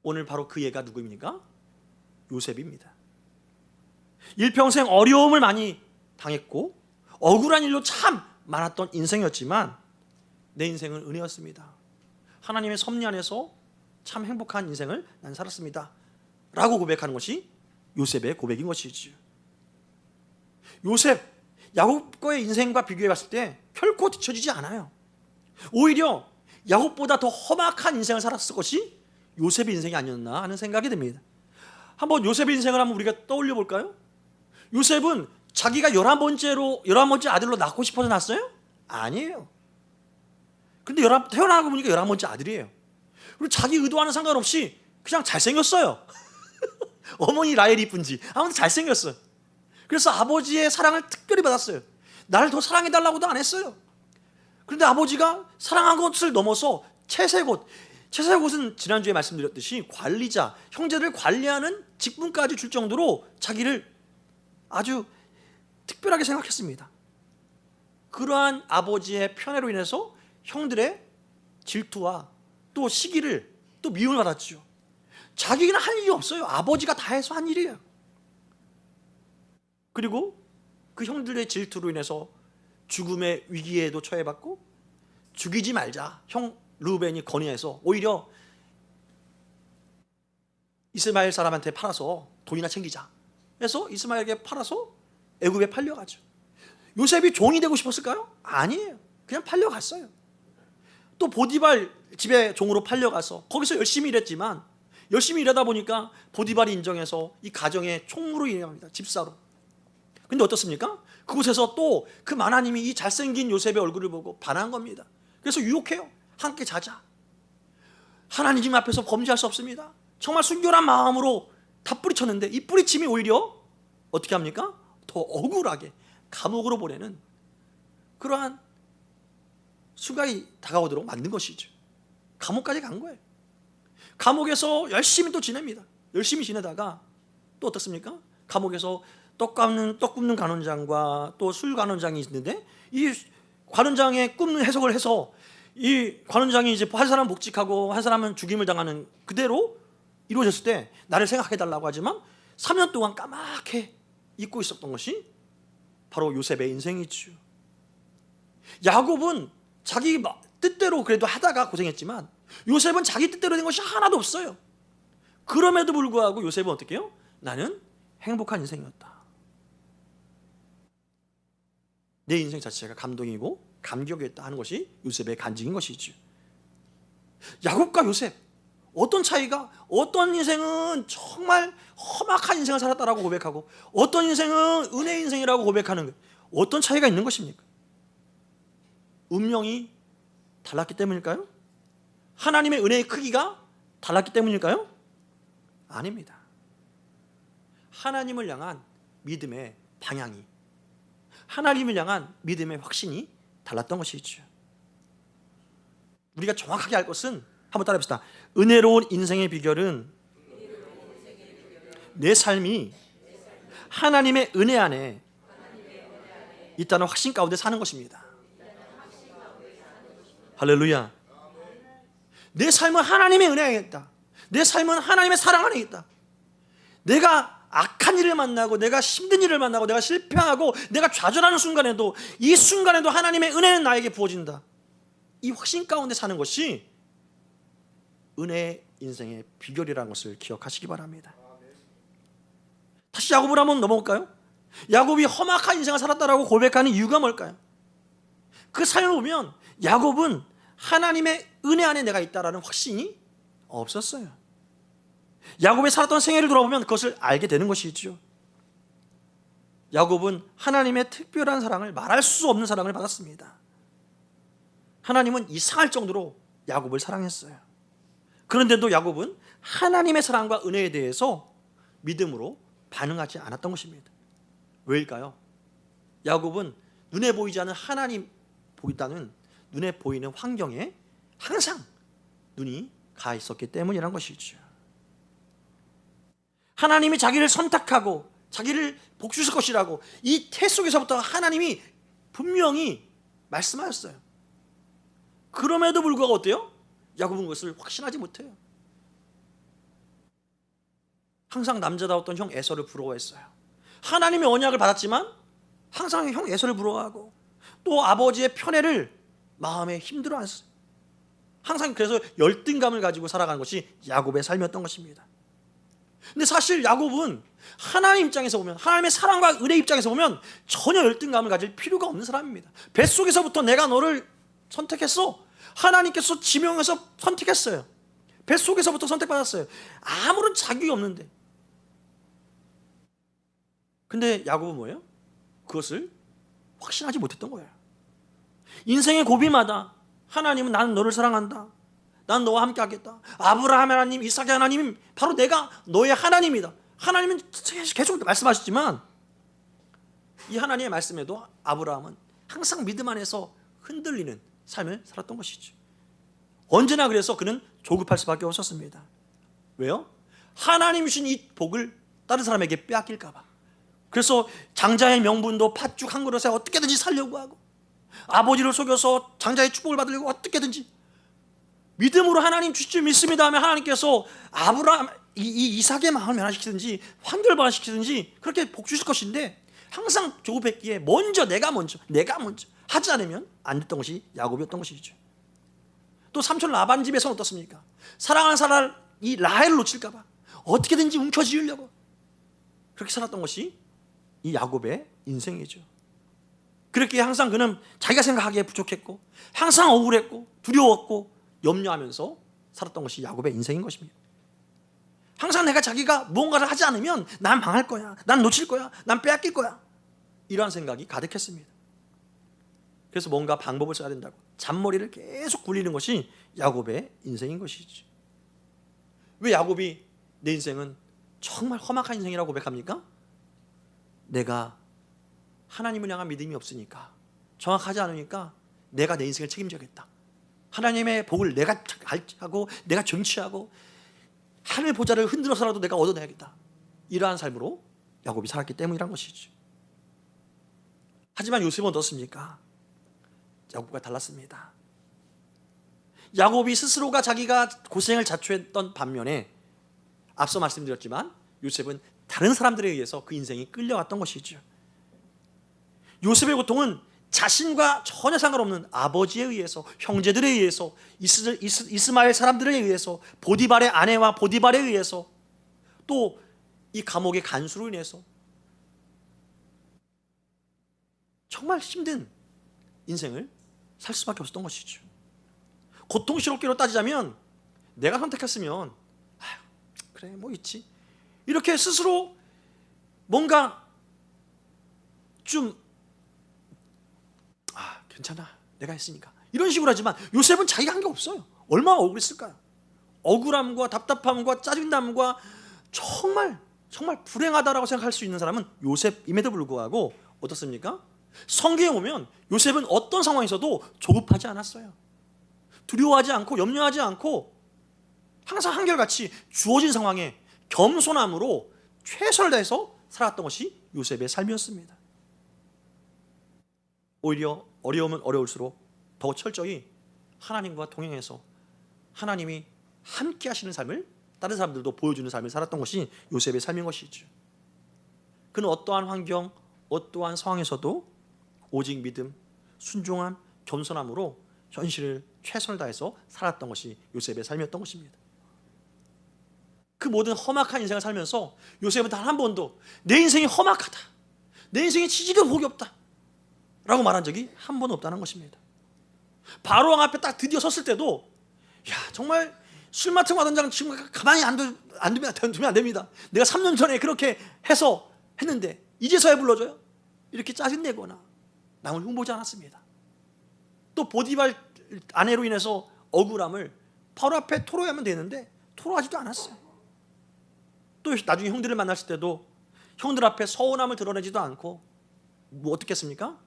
오늘 바로 그 예가 누구입니까? 요셉입니다. 일평생 어려움을 많이 당했고 억울한 일로 참 많았던 인생이었지만 내 인생은 은혜였습니다. 하나님의 섭리 안에서 참 행복한 인생을 난 살았습니다 라고 고백하는 것이 요셉의 고백인 것이죠. 요셉, 야곱과의 인생과 비교해 봤을 때 결코 뒤처지지 않아요. 오히려 야곱보다 더 험악한 인생을 살았을 것이 요셉의 인생이 아니었나 하는 생각이 듭니다. 한번 요셉의 인생을 한번 우리가 떠올려 볼까요? 요셉은 자기가 11번째 아들로 낳고 싶어서 낳았어요? 아니에요. 근데 태어나고 보니까 11번째 아들이에요. 그리고 자기 의도와는 상관없이 그냥 잘생겼어요. 어머니 라헬이 이쁜지 아무튼 잘생겼어요. 그래서 아버지의 사랑을 특별히 받았어요. 나를 더 사랑해달라고도 안 했어요. 그런데 아버지가 사랑한 것을 넘어서 채색옷은 지난주에 말씀드렸듯이 관리자, 형제를 관리하는 직분까지 줄 정도로 자기를 아주 특별하게 생각했습니다. 그러한 아버지의 편애로 인해서 형들의 질투와 또 시기를 또 미움을 받았죠. 자기는 할 일이 없어요. 아버지가 다 해서 한 일이에요. 그리고 그 형들의 질투로 인해서 죽음의 위기에도 처해봤고, 죽이지 말자 형 르우벤이 건의해서 오히려 이스마엘 사람한테 팔아서 돈이나 챙기자 해서 이스마엘에게 팔아서 애굽에 팔려가죠. 요셉이 종이 되고 싶었을까요? 아니에요. 그냥 팔려갔어요. 또 보디발 집에 종으로 팔려가서 거기서 열심히 일했지만, 열심히 일하다 보니까 보디발이 인정해서 이 가정의 총무로 일합니다. 집사로. 근데 어떻습니까? 그곳에서 또 그 마나님이 이 잘생긴 요셉의 얼굴을 보고 반한 겁니다. 그래서 유혹해요. 함께 자자. 하나님 앞에서 범죄할 수 없습니다. 정말 순결한 마음으로 다 뿌리쳤는데 이 뿌리침이 오히려 어떻게 합니까? 더 억울하게 감옥으로 보내는 그러한 순간이 다가오도록 만든 것이죠. 감옥까지 간 거예요. 감옥에서 열심히 또 지냅니다. 열심히 지내다가 또 어떻습니까? 감옥에서 떡 굽는 관원장과 또 술 관원장이 있는데, 이 관원장의 꿈 해석을 해서 이 관원장이 이제 한 사람은 묵직하고 한 사람은 죽임을 당하는 그대로 이루어졌을 때 나를 생각해달라고 하지만 3년 동안 까맣게 잊고 있었던 것이 바로 요셉의 인생이죠. 야곱은 자기 뜻대로 그래도 하다가 고생했지만 요셉은 자기 뜻대로 된 것이 하나도 없어요. 그럼에도 불구하고 요셉은 어떻게 해요? 나는 행복한 인생이었다. 내 인생 자체가 감동이고 감격이었다 하는 것이 요셉의 간증인 것이죠. 야곱과 요셉, 어떤 차이가? 어떤 인생은 정말 험악한 인생을 살았다라고 고백하고 어떤 인생은 은혜의 인생이라고 고백하는 것, 어떤 차이가 있는 것입니까? 운명이 달랐기 때문일까요? 하나님의 은혜의 크기가 달랐기 때문일까요? 아닙니다. 하나님을 향한 믿음의 방향이, 하나님을 향한 믿음의 확신이 달랐던 것이죠. 우리가 정확하게 알 것은 한번 따라해봅시다. 은혜로운 인생의 비결은 내 삶이 하나님의 은혜 안에 있다는 확신 가운데 사는 것입니다. 할렐루야. 내 삶은 하나님의 은혜 안에 있다. 내 삶은 하나님의 사랑 안에 있다. 내가 악한 일을 만나고 내가 힘든 일을 만나고 내가 실패하고 내가 좌절하는 순간에도, 이 순간에도 하나님의 은혜는 나에게 부어진다. 이 확신 가운데 사는 것이 은혜의 인생의 비결이라는 것을 기억하시기 바랍니다. 다시 야곱을 한번 넘어볼까요? 야곱이 험악한 인생을 살았다라고 고백하는 이유가 뭘까요? 그 삶을 보면 야곱은 하나님의 은혜 안에 내가 있다라는 확신이 없었어요. 야곱의 살았던 생애를 돌아보면 그것을 알게 되는 것이죠. 야곱은 하나님의 특별한 사랑을, 말할 수 없는 사랑을 받았습니다. 하나님은 이상할 정도로 야곱을 사랑했어요. 그런데도 야곱은 하나님의 사랑과 은혜에 대해서 믿음으로 반응하지 않았던 것입니다. 왜일까요? 야곱은 눈에 보이지 않는 하나님 보이다는 눈에 보이는 환경에 항상 눈이 가 있었기 때문이라는 것이죠. 하나님이 자기를 선택하고 자기를 복주실 것이라고 이 태 속에서부터 하나님이 분명히 말씀하셨어요. 그럼에도 불구하고 어때요? 야곱은 그것을 확신하지 못해요. 항상 남자다웠던 형 에서를 부러워했어요. 하나님의 언약을 받았지만 항상 형 에서를 부러워하고 또 아버지의 편애를 마음에 힘들어했어요. 항상 그래서 열등감을 가지고 살아가는 것이 야곱의 삶이었던 것입니다. 근데 사실 야곱은 하나님 입장에서 보면, 하나님의 사랑과 은혜 입장에서 보면 전혀 열등감을 가질 필요가 없는 사람입니다. 뱃속에서부터 내가 너를 선택했어. 하나님께서 지명해서 선택했어요. 뱃속에서부터 선택받았어요. 아무런 자격이 없는데. 근데 야곱은 뭐예요? 그것을 확신하지 못했던 거예요. 인생의 고비마다 하나님은 나는 너를 사랑한다. 난 너와 함께 하겠다. 아브라함 하나님, 이삭의 하나님, 바로 내가 너의 하나님이다. 하나님은 계속 말씀하셨지만 이 하나님의 말씀에도 아브라함은 항상 믿음 안에서 흔들리는 삶을 살았던 것이죠. 언제나 그래서 그는 조급할 수밖에 없었습니다. 왜요? 하나님이 주신 이 복을 다른 사람에게 빼앗길까 봐. 그래서 장자의 명분도 팥죽 한 그릇에 어떻게든지 살려고 하고, 아버지를 속여서 장자의 축복을 받으려고 어떻게든지, 믿음으로 하나님 주실 믿습니다 하면 하나님께서 아브라함 이삭의 마음을 변화시키든지 환경을 변화시키든지 그렇게 복 주실 것인데, 항상 조급했기에 내가 먼저 하지 않으면 안 됐던 것이 야곱이었던 것이죠. 또 삼촌 라반 집에서는 어떻습니까? 사랑하는 사람 이 라헬을 놓칠까 봐 어떻게든지 움켜쥐으려고 그렇게 살았던 것이 이 야곱의 인생이죠. 그렇게 항상 그는 자기가 생각하기에 부족했고 항상 억울했고 두려웠고 염려하면서 살았던 것이 야곱의 인생인 것입니다. 항상 자기가 무언가를 하지 않으면 난 망할 거야, 난 놓칠 거야, 난 빼앗길 거야, 이러한 생각이 가득했습니다. 그래서 뭔가 방법을 써야 된다고 잔머리를 계속 굴리는 것이 야곱의 인생인 것이죠. 왜 야곱이 내 인생은 정말 험악한 인생이라고 고백합니까? 내가 하나님을 향한 믿음이 없으니까, 정확하지 않으니까 내가 내 인생을 책임져야겠다, 하나님의 복을 내가 하고 내가 정치하고 하늘 보좌를 흔들어서라도 내가 얻어내야겠다, 이러한 삶으로 야곱이 살았기 때문이란 것이죠. 하지만 요셉은 어떻습니까? 야곱과 달랐습니다. 야곱이 스스로가 자기가 고생을 자초했던 반면에 앞서 말씀드렸지만 요셉은 다른 사람들에 의해서 그 인생이 끌려왔던 것이죠. 요셉의 고통은 자신과 전혀 상관없는 아버지에 의해서, 형제들에 의해서, 이스마엘 사람들에 의해서, 보디발의 아내와 보디발에 의해서, 또 이 감옥의 간수로 인해서 정말 힘든 인생을 살 수밖에 없었던 것이죠. 고통스럽기로 따지자면 내가 선택했으면 그래 뭐 있지, 이렇게 스스로 뭔가 좀 괜찮아 내가 했으니까 이런 식으로 하지만, 요셉은 자기가 한 게 없어요. 얼마나 억울했을까요? 억울함과 답답함과 짜증남과 정말 불행하다라고 생각할 수 있는 사람은 요셉임에도 불구하고 어떻습니까? 성경에 보면 요셉은 어떤 상황에서도 조급하지 않았어요. 두려워하지 않고 염려하지 않고 항상 한결같이 주어진 상황에 겸손함으로 최선을 다해서 살았던 것이 요셉의 삶이었습니다. 오히려 어려우면 어려울수록 더 철저히 하나님과 동행해서 하나님이 함께 하시는 삶을 다른 사람들도 보여주는 삶을 살았던 것이 요셉의 삶인 것이죠. 그는 어떠한 환경, 어떠한 상황에서도 오직 믿음, 순종함, 겸손함으로 현실을 최선을 다해서 살았던 것이 요셉의 삶이었던 것입니다. 그 모든 험악한 인생을 살면서 요셉은 단 한 번도 내 인생이 험악하다, 내 인생에 지지도 복이 없다 라고 말한 적이 한 번도 없다는 것입니다. 바로왕 앞에 딱 드디어 섰을 때도 정말 술 맡은 과단장 지금 가만히 두면 안 됩니다. 내가 3년 전에 그렇게 해서 했는데 이제서야 불러줘요? 이렇게 짜증내거나 남을 흉보지 않았습니다. 또 보디발 아내로 인해서 억울함을 바로 앞에 토로하면 되는데 토로하지도 않았어요. 또 나중에 형들을 만났을 때도 형들 앞에 서운함을 드러내지도 않고 어떻게 했습니까?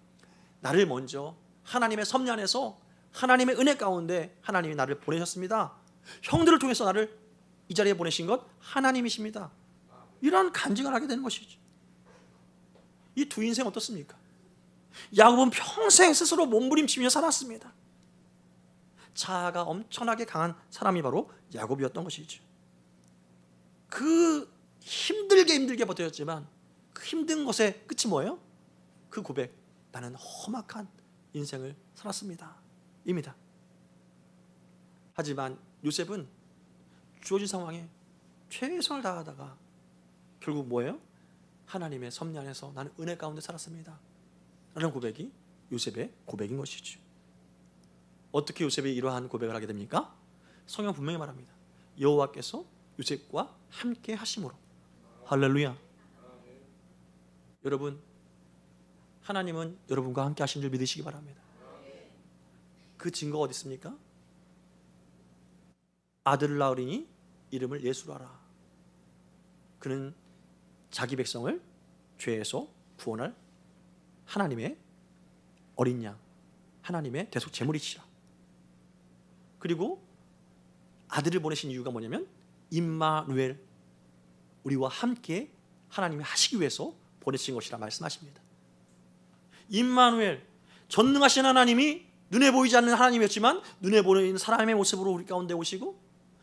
나를 먼저 하나님의 섭리 안에서 하나님의 은혜 가운데 하나님이 나를 보내셨습니다. 형들을 통해서 나를 이 자리에 보내신 것 하나님이십니다. 이런 간증을 하게 되는 것이죠. 이 두 인생 어떻습니까? 야곱은 평생 스스로 몸부림치며 살았습니다. 자아가 엄청나게 강한 사람이 바로 야곱이었던 것이죠. 그 힘들게 버텼지만 그 힘든 것의 끝이 뭐예요? 그 고백, 나는 험악한 인생을 살았습니다 입니다. 하지만 요셉은 주어진 상황에 최선을 다하다가 결국 뭐예요? 하나님의 섭리 안에서 나는 은혜 가운데 살았습니다 라는 고백이 요셉의 고백인 것이죠. 어떻게 요셉이 이러한 고백을 하게 됩니까? 성경 분명히 말합니다. 여호와께서 요셉과 함께 하심으로. 할렐루야. 여러분, 하나님은 여러분과 함께 하신 줄 믿으시기 바랍니다. 그 증거가 어디 있습니까? 아들을 낳으리니 이름을 예수로 하라. 그는 자기 백성을 죄에서 구원할 하나님의 어린 양, 하나님의 대속 제물이시라. 그리고 아들을 보내신 이유가 뭐냐면 임마누엘, 우리와 함께 하나님이 하시기 위해서 보내신 것이라 말씀하십니다. 임마누엘, 전능하신 하나님이 눈에 보이지 않는 하나님이었지만 눈에 보이는 사람의 모습으로 우리 가운데 오시고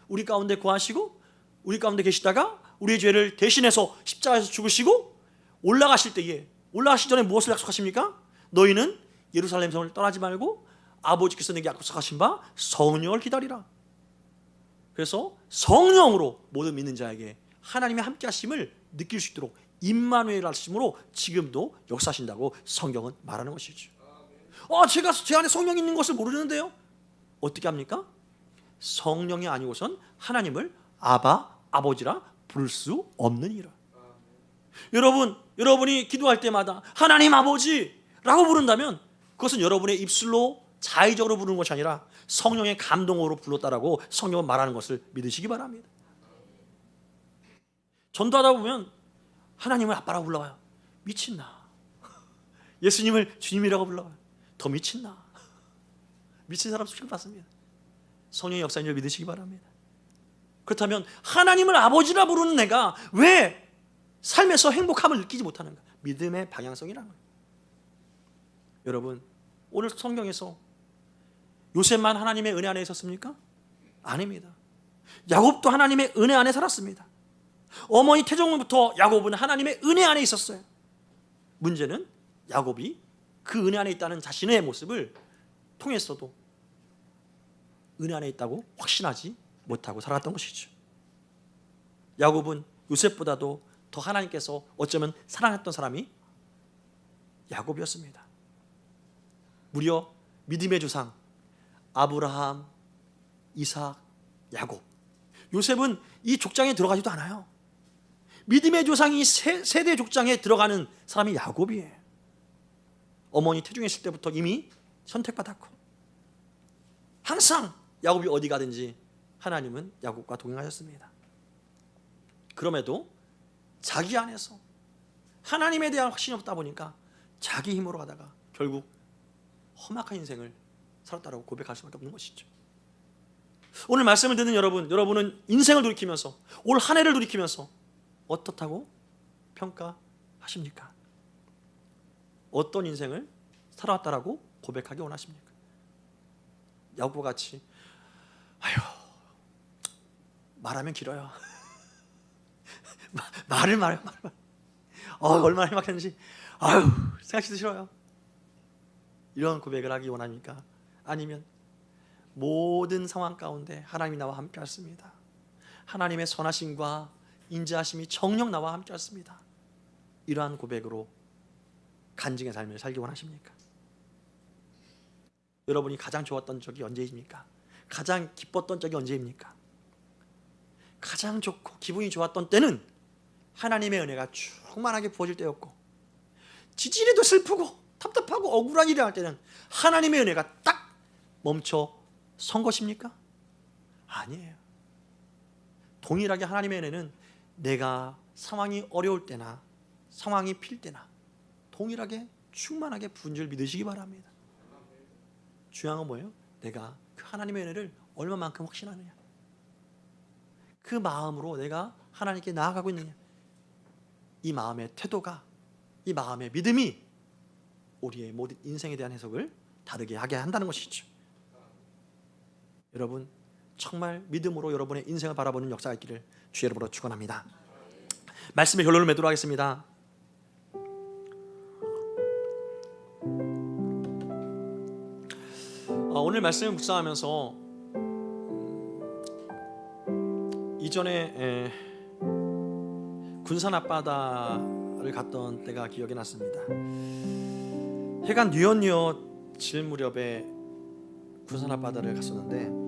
우리 가운데 거하시고 우리 가운데 계시다가 우리의 죄를 대신해서 십자가에서 죽으시고 올라가실 때에, 올라가시기 전에 무엇을 약속하십니까? 너희는 예루살렘 성을 떠나지 말고 아버지께서 내게 약속하신 바 성령을 기다리라. 그래서 성령으로 모든 믿는 자에게 하나님의 함께 하심을 느낄 수 있도록 임마누엘 하심으로 지금도 역사하신다고 성경은 말하는 것이죠. 제가 제 안에 성령이 있는 것을 모르는데요. 어떻게 합니까? 성령이 아니고선 하나님을 아바, 아버지라 부를 수 없느니라. 여러분이 기도할 때마다 하나님 아버지라고 부른다면 그것은 여러분의 입술로 자의적으로 부르는 것이 아니라 성령의 감동으로 불렀다라고 성경은 말하는 것을 믿으시기 바랍니다. 전도하다 보면 하나님을 아빠라고 불러와요. 미친나. 예수님을 주님이라고 불러와요. 더 미친나. 미친 사람 수준받습니다. 성령의 역사인 줄 믿으시기 바랍니다. 그렇다면 하나님을 아버지라 부르는 내가 왜 삶에서 행복함을 느끼지 못하는가? 믿음의 방향성이라는 거예요. 여러분, 오늘 성경에서 요셉만 하나님의 은혜 안에 있었습니까? 아닙니다. 야곱도 하나님의 은혜 안에 살았습니다. 어머니 태종부터 야곱은 하나님의 은혜 안에 있었어요. 문제는 야곱이 그 은혜 안에 있다는 자신의 모습을 통해서도 은혜 안에 있다고 확신하지 못하고 살았던 것이죠. 야곱은 요셉보다도 더 하나님께서 어쩌면 사랑했던 사람이 야곱이었습니다. 무려 믿음의 조상 아브라함, 이삭, 야곱. 요셉은 이 족장에 들어가지도 않아요. 믿음의 조상이 세대 족장에 들어가는 사람이 야곱이에요. 어머니 태중에 있을 때부터 이미 선택받았고 항상 야곱이 어디 가든지 하나님은 야곱과 동행하셨습니다. 그럼에도 자기 안에서 하나님에 대한 확신이 없다 보니까 자기 힘으로 가다가 결국 험악한 인생을 살았다라고 고백할 수밖에 없는 것이죠. 오늘 말씀을 듣는 여러분은 인생을 돌이키면서 올 한 해를 돌이키면서 어떻다고 평가하십니까? 어떤 인생을 살아왔다라고 고백하기 원하십니까? 야곱과 같이 말하면 길어요. 말을 얼마나 행복했는지 생각지도 싫어요. 이런 고백을 하기 원합니까? 아니면 모든 상황 가운데 하나님이 나와 함께 하십니다. 하나님의 선하심과 인자하심이 정녕 나와 함께 하십니다. 이러한 고백으로 간증의 삶을 살기 원하십니까? 여러분이 가장 좋았던 적이 언제입니까? 가장 기뻤던 적이 언제입니까? 가장 좋고 기분이 좋았던 때는 하나님의 은혜가 충만하게 부어질 때였고, 지지리도 슬프고 답답하고 억울한 일을 할 때는 하나님의 은혜가 딱 멈춰 선 것입니까? 아니에요. 동일하게 하나님의 은혜는 내가 상황이 어려울 때나 상황이 필 때나 동일하게 충만하게 부은 줄 믿으시기 바랍니다. 중요한 건 뭐예요? 내가 그 하나님의 은혜를 얼마만큼 확신하느냐, 그 마음으로 내가 하나님께 나아가고 있느냐, 이 마음의 태도가, 이 마음의 믿음이 우리의 모든 인생에 대한 해석을 다르게 하게 한다는 것이죠. 여러분, 정말 믿음으로 여러분의 인생을 바라보는 역사가 있기를 주의 이름으로 축원합니다. 말씀의 결론을 맺도록 하겠습니다. 오늘 말씀을 묵상하면서 이전에 군산 앞바다를 갔던 때가 기억이 났습니다. 해가 뉘엿뉘엿 질 무렵에 군산 앞바다를 갔었는데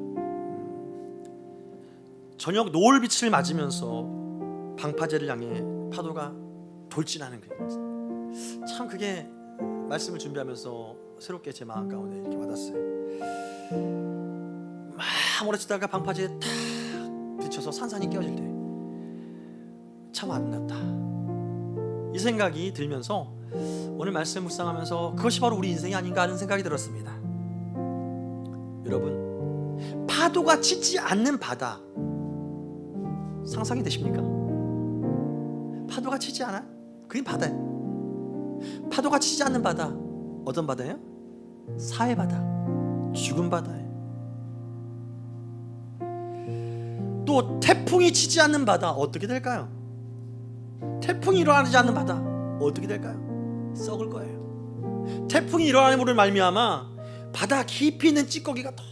저녁 노을빛을 맞으면서 방파제를 향해 파도가 돌진하는 거예요. 참 그게 말씀을 준비하면서 새롭게 제 마음 가운데 이렇게 와닿았어요. 막 몰아치다가 방파제에 탁 부딪혀서 산산이 깨어질 때 참 아름답다, 이 생각이 들면서 오늘 말씀 묵상하면서 그것이 바로 우리 인생이 아닌가 하는 생각이 들었습니다. 여러분, 파도가 치지 않는 바다 상상이 되십니까? 파도가 치지 않아? 그게 바다예요. 파도가 치지 않는 바다, 어떤 바다예요? 사해 바다. 죽은 바다예요. 또 태풍이 치지 않는 바다 어떻게 될까요? 태풍이 일어나지 않는 바다 어떻게 될까요? 썩을 거예요. 태풍이 일어남으로 말미암아 바다 깊이 있는 찌꺼기가 다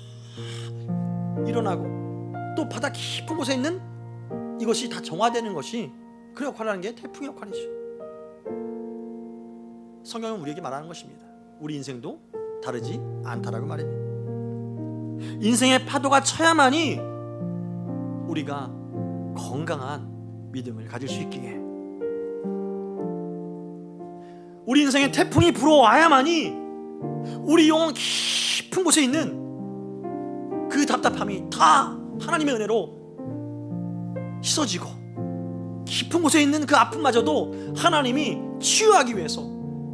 일어나고, 또 바다 깊은 곳에 있는 이것이 다 정화되는 것이 그 역할을 하는 게 태풍의 역할이죠. 성경은 우리에게 말하는 것입니다. 우리 인생도 다르지 않다라고 말입니다. 인생의 파도가 쳐야만이 우리가 건강한 믿음을 가질 수 있기에, 우리 인생에 태풍이 불어와야만이 우리 영혼 깊은 곳에 있는 그 답답함이 다 하나님의 은혜로 씻어지고, 깊은 곳에 있는 그 아픔마저도 하나님이 치유하기 위해서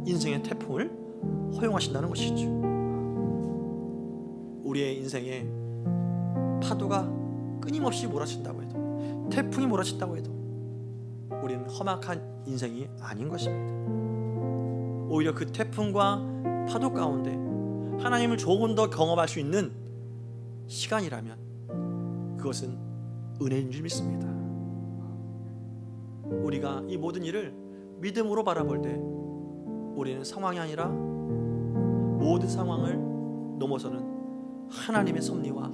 인생의 태풍을 허용하신다는 것이죠. 우리의 인생에 파도가 끊임없이 몰아친다고 해도, 태풍이 몰아친다고 해도 우리는 험악한 인생이 아닌 것입니다. 오히려 그 태풍과 파도 가운데 하나님을 조금 더 경험할 수 있는 시간이라면 그것은 은혜인 줄 믿습니다. 우리가 이 모든 일을 믿음으로 바라볼 때 우리는 상황이 아니라 모든 상황을 넘어서는 하나님의 섭리와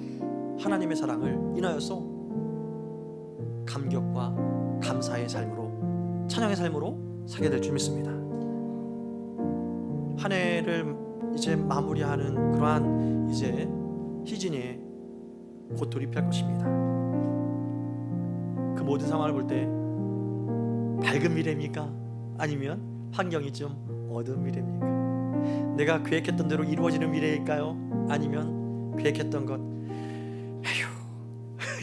하나님의 사랑을 인하여서 감격과 감사의 삶으로, 찬양의 삶으로 살게 될 줄 믿습니다. 한 해를 이제 마무리하는 그러한 이제 시즌에 곧 돌입할 것입니다. 그 모든 상황을 볼 때 밝은 미래입니까? 아니면 환경이 좀 어두운 미래입니까? 내가 계획했던 대로 이루어지는 미래일까요? 아니면 계획했던 것 에휴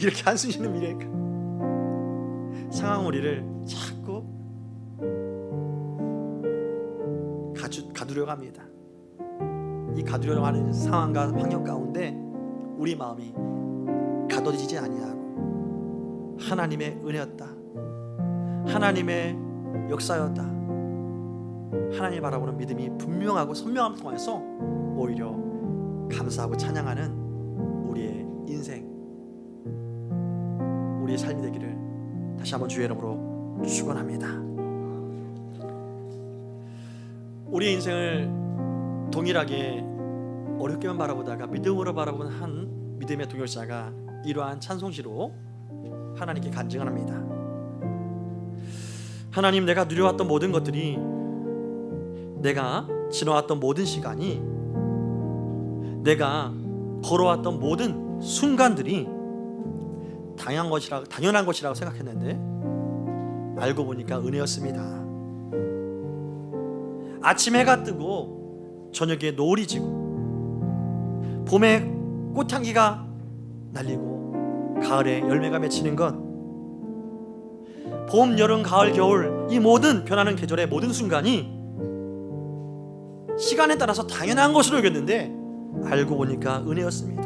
이렇게 한숨 쉬는 미래일까? 상황 우리를 자꾸 가두려고 합니다. 이 가두려고 하는 상황과 환경 가운데 우리 마음이 가둬지지 아니하고 하나님의 은혜였다, 하나님의 역사였다, 하나님 바라보는 믿음이 분명하고 선명함을 통해서 오히려 감사하고 찬양하는 우리의 인생, 우리의 삶이 되기를 다시 한번 주의 이름으로 축원합니다. 우리의 인생을 동일하게 어렵게만 바라보다가 믿음으로 바라보는 한 믿음의 동역자가 이러한 찬송시로 하나님께 간증을 합니다. 하나님, 내가 누려왔던 모든 것들이, 내가 지나왔던 모든 시간이, 내가 걸어왔던 모든 순간들이 당연한 것이라고 생각했는데 알고 보니까 은혜였습니다. 아침 해가 뜨고 저녁에 노을이 지고 봄에 꽃향기가 날리고 가을에 열매가 맺히는 것, 봄, 여름, 가을, 겨울 이 모든 변하는 계절의 모든 순간이 시간에 따라서 당연한 것으로 여겼는데 알고 보니까 은혜였습니다.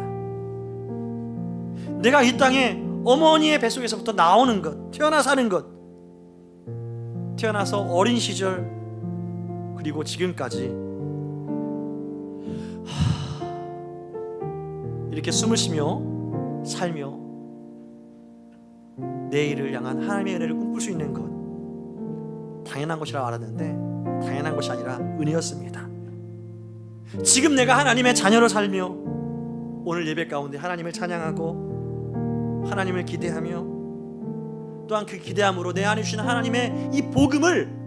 내가 이 땅에 어머니의 뱃속에서부터 나오는 것, 태어나 사는 것, 태어나서 어린 시절 그리고 지금까지 이렇게 숨을 쉬며 살며 내일을 향한 하나님의 은혜를 꿈꿀 수 있는 것, 당연한 것이라고 알았는데 당연한 것이 아니라 은혜였습니다. 지금 내가 하나님의 자녀로 살며 오늘 예배 가운데 하나님을 찬양하고 하나님을 기대하며 또한 그 기대함으로 내 안에 주시는 하나님의 이 복음을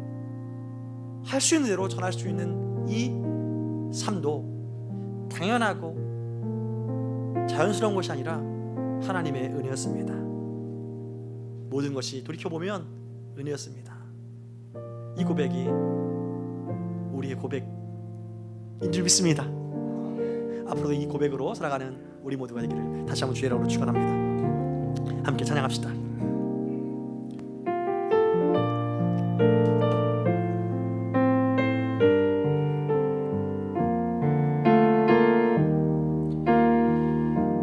할 수 있는 대로 전할 수 있는 이 삶도 당연하고 자연스러운 것이 아니라 하나님의 은혜였습니다. 모든 것이 돌이켜보면 은혜였습니다. 이 고백이 우리의 고백인 줄 믿습니다. 앞으로도 이 고백으로 살아가는 우리 모두가 되기를 다시 한번 주의 이름으로 축원합니다. 함께 찬양합시다.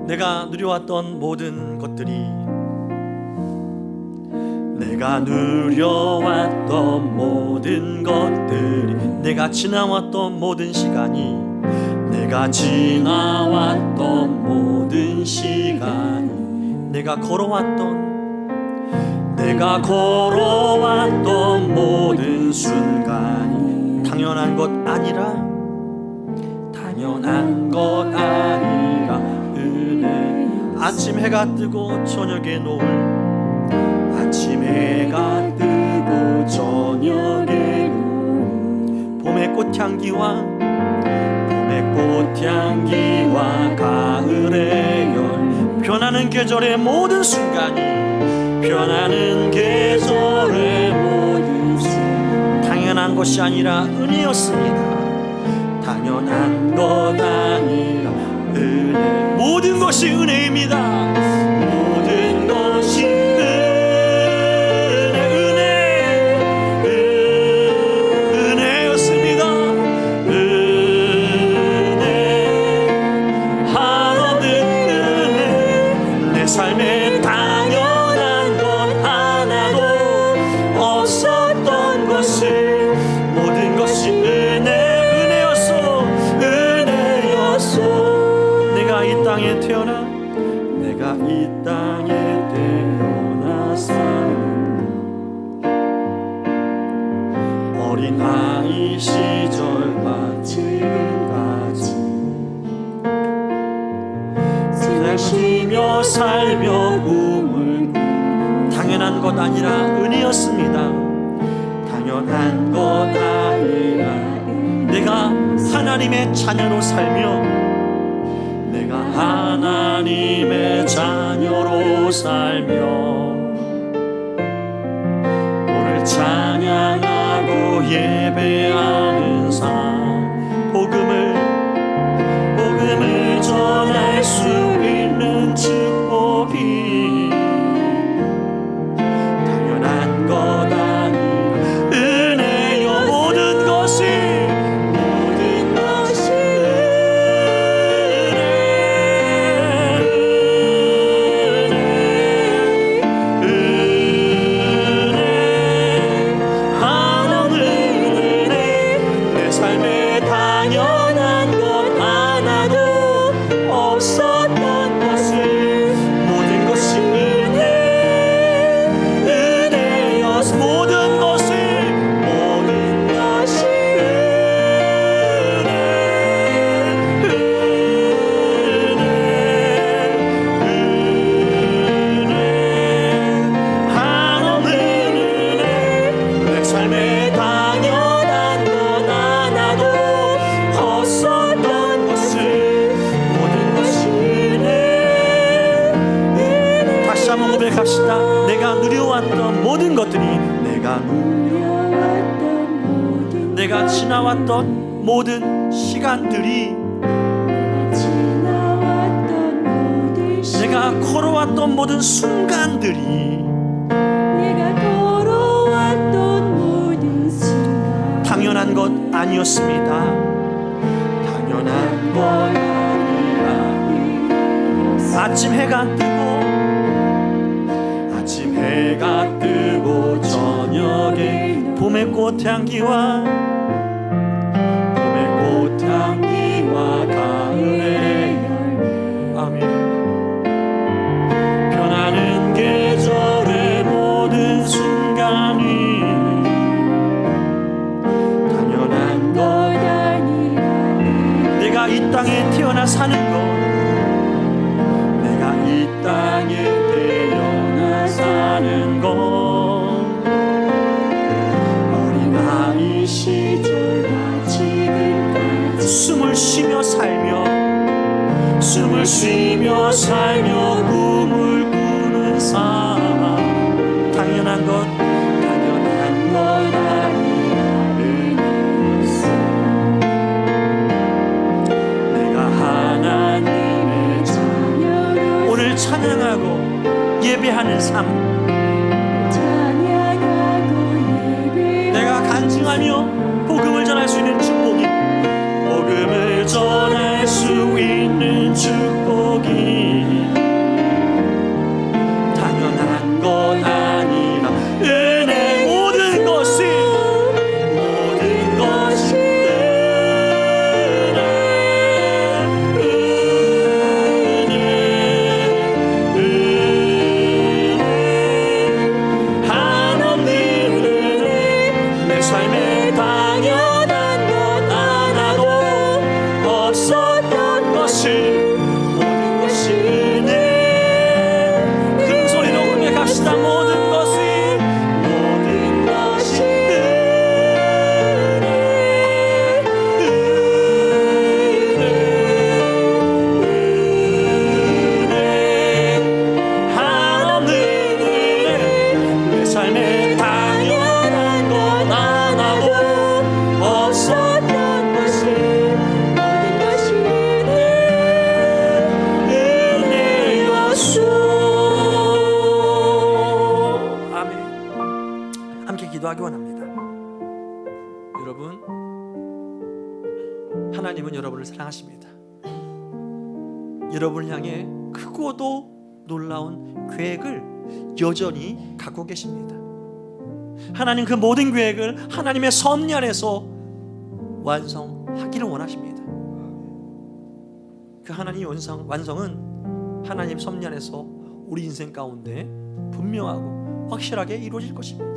내가 누려왔던 모든 것들이, 내가 누려왔던 모든 것들이, 내가 지나왔던 모든 시간이, 내가 지나왔던 모든 시간이 내가 걸어왔던 모든 순간이 당연한 것 아니라 은혜. 아침 해가 뜨고 저녁에 노을, 아침 해가 뜨고 저녁에 노을, 봄의 꽃향기와 가을의 열, 변하는 계절의 모든 순간이 당연한 것이 아니라 은혜였습니다. 당연한 것 아니라 은혜. 모든 것이 은혜입니다. 모든 것이 은혜였습니다. 한없는 은혜. 내 삶에 당연한 것 하나도 없었던 것을 모든 것이 은혜였어. 내가 이 땅에 태어나서 어린아이 시절과 지금까지 쉬며 살며 꿈을 당연한 것 아니라 은혜였습니다. 당연한 것 아니라 내가 하나님의 자녀로 살며 오늘 찬양하고 예배하는 삶, 복음을 전할 수 있는 축복이 당연한 것 아니라 은혜여. 모든 것이 내가 누려왔던 모든 것들이 내가 지나왔던 모든 시간들이 내가 걸어왔던 모든 순간들이 당연한 것 아니었습니다. 당연한 것 아니라 아침 해가 뜨고 저녁에 봄의 꽃향기와 가을의 열. 아멘. 변하는 계절의 모든 순간이 당연한 것 아니라 내가 이 땅에 태어나 사는 것, 내가 이 땅에 사는 것, 어린아이 시절과 지금까지 숨을 쉬며 살며 꿈을 꾸는 삶, 당연한 것 아니라 은혜였어. 내가 하나님의 자녀로 오늘 찬양하고 예배하는 삶, 내가 간증하며 복음을 전할 수 있는 축복이 당연한 것 아니라 은혜. 모든 것이 은혜. 여러분, 하나님은 여러분을 사랑하십니다. 여러분을 향해 크고도 놀라운 계획을 여전히 갖고 계십니다. 하나님 그 모든 계획을 하나님의 섭리 안에서 완성하기를 원하십니다. 그 하나님의 완성은 하나님 섭리 안에서 우리 인생 가운데 분명하고 확실하게 이루어질 것입니다.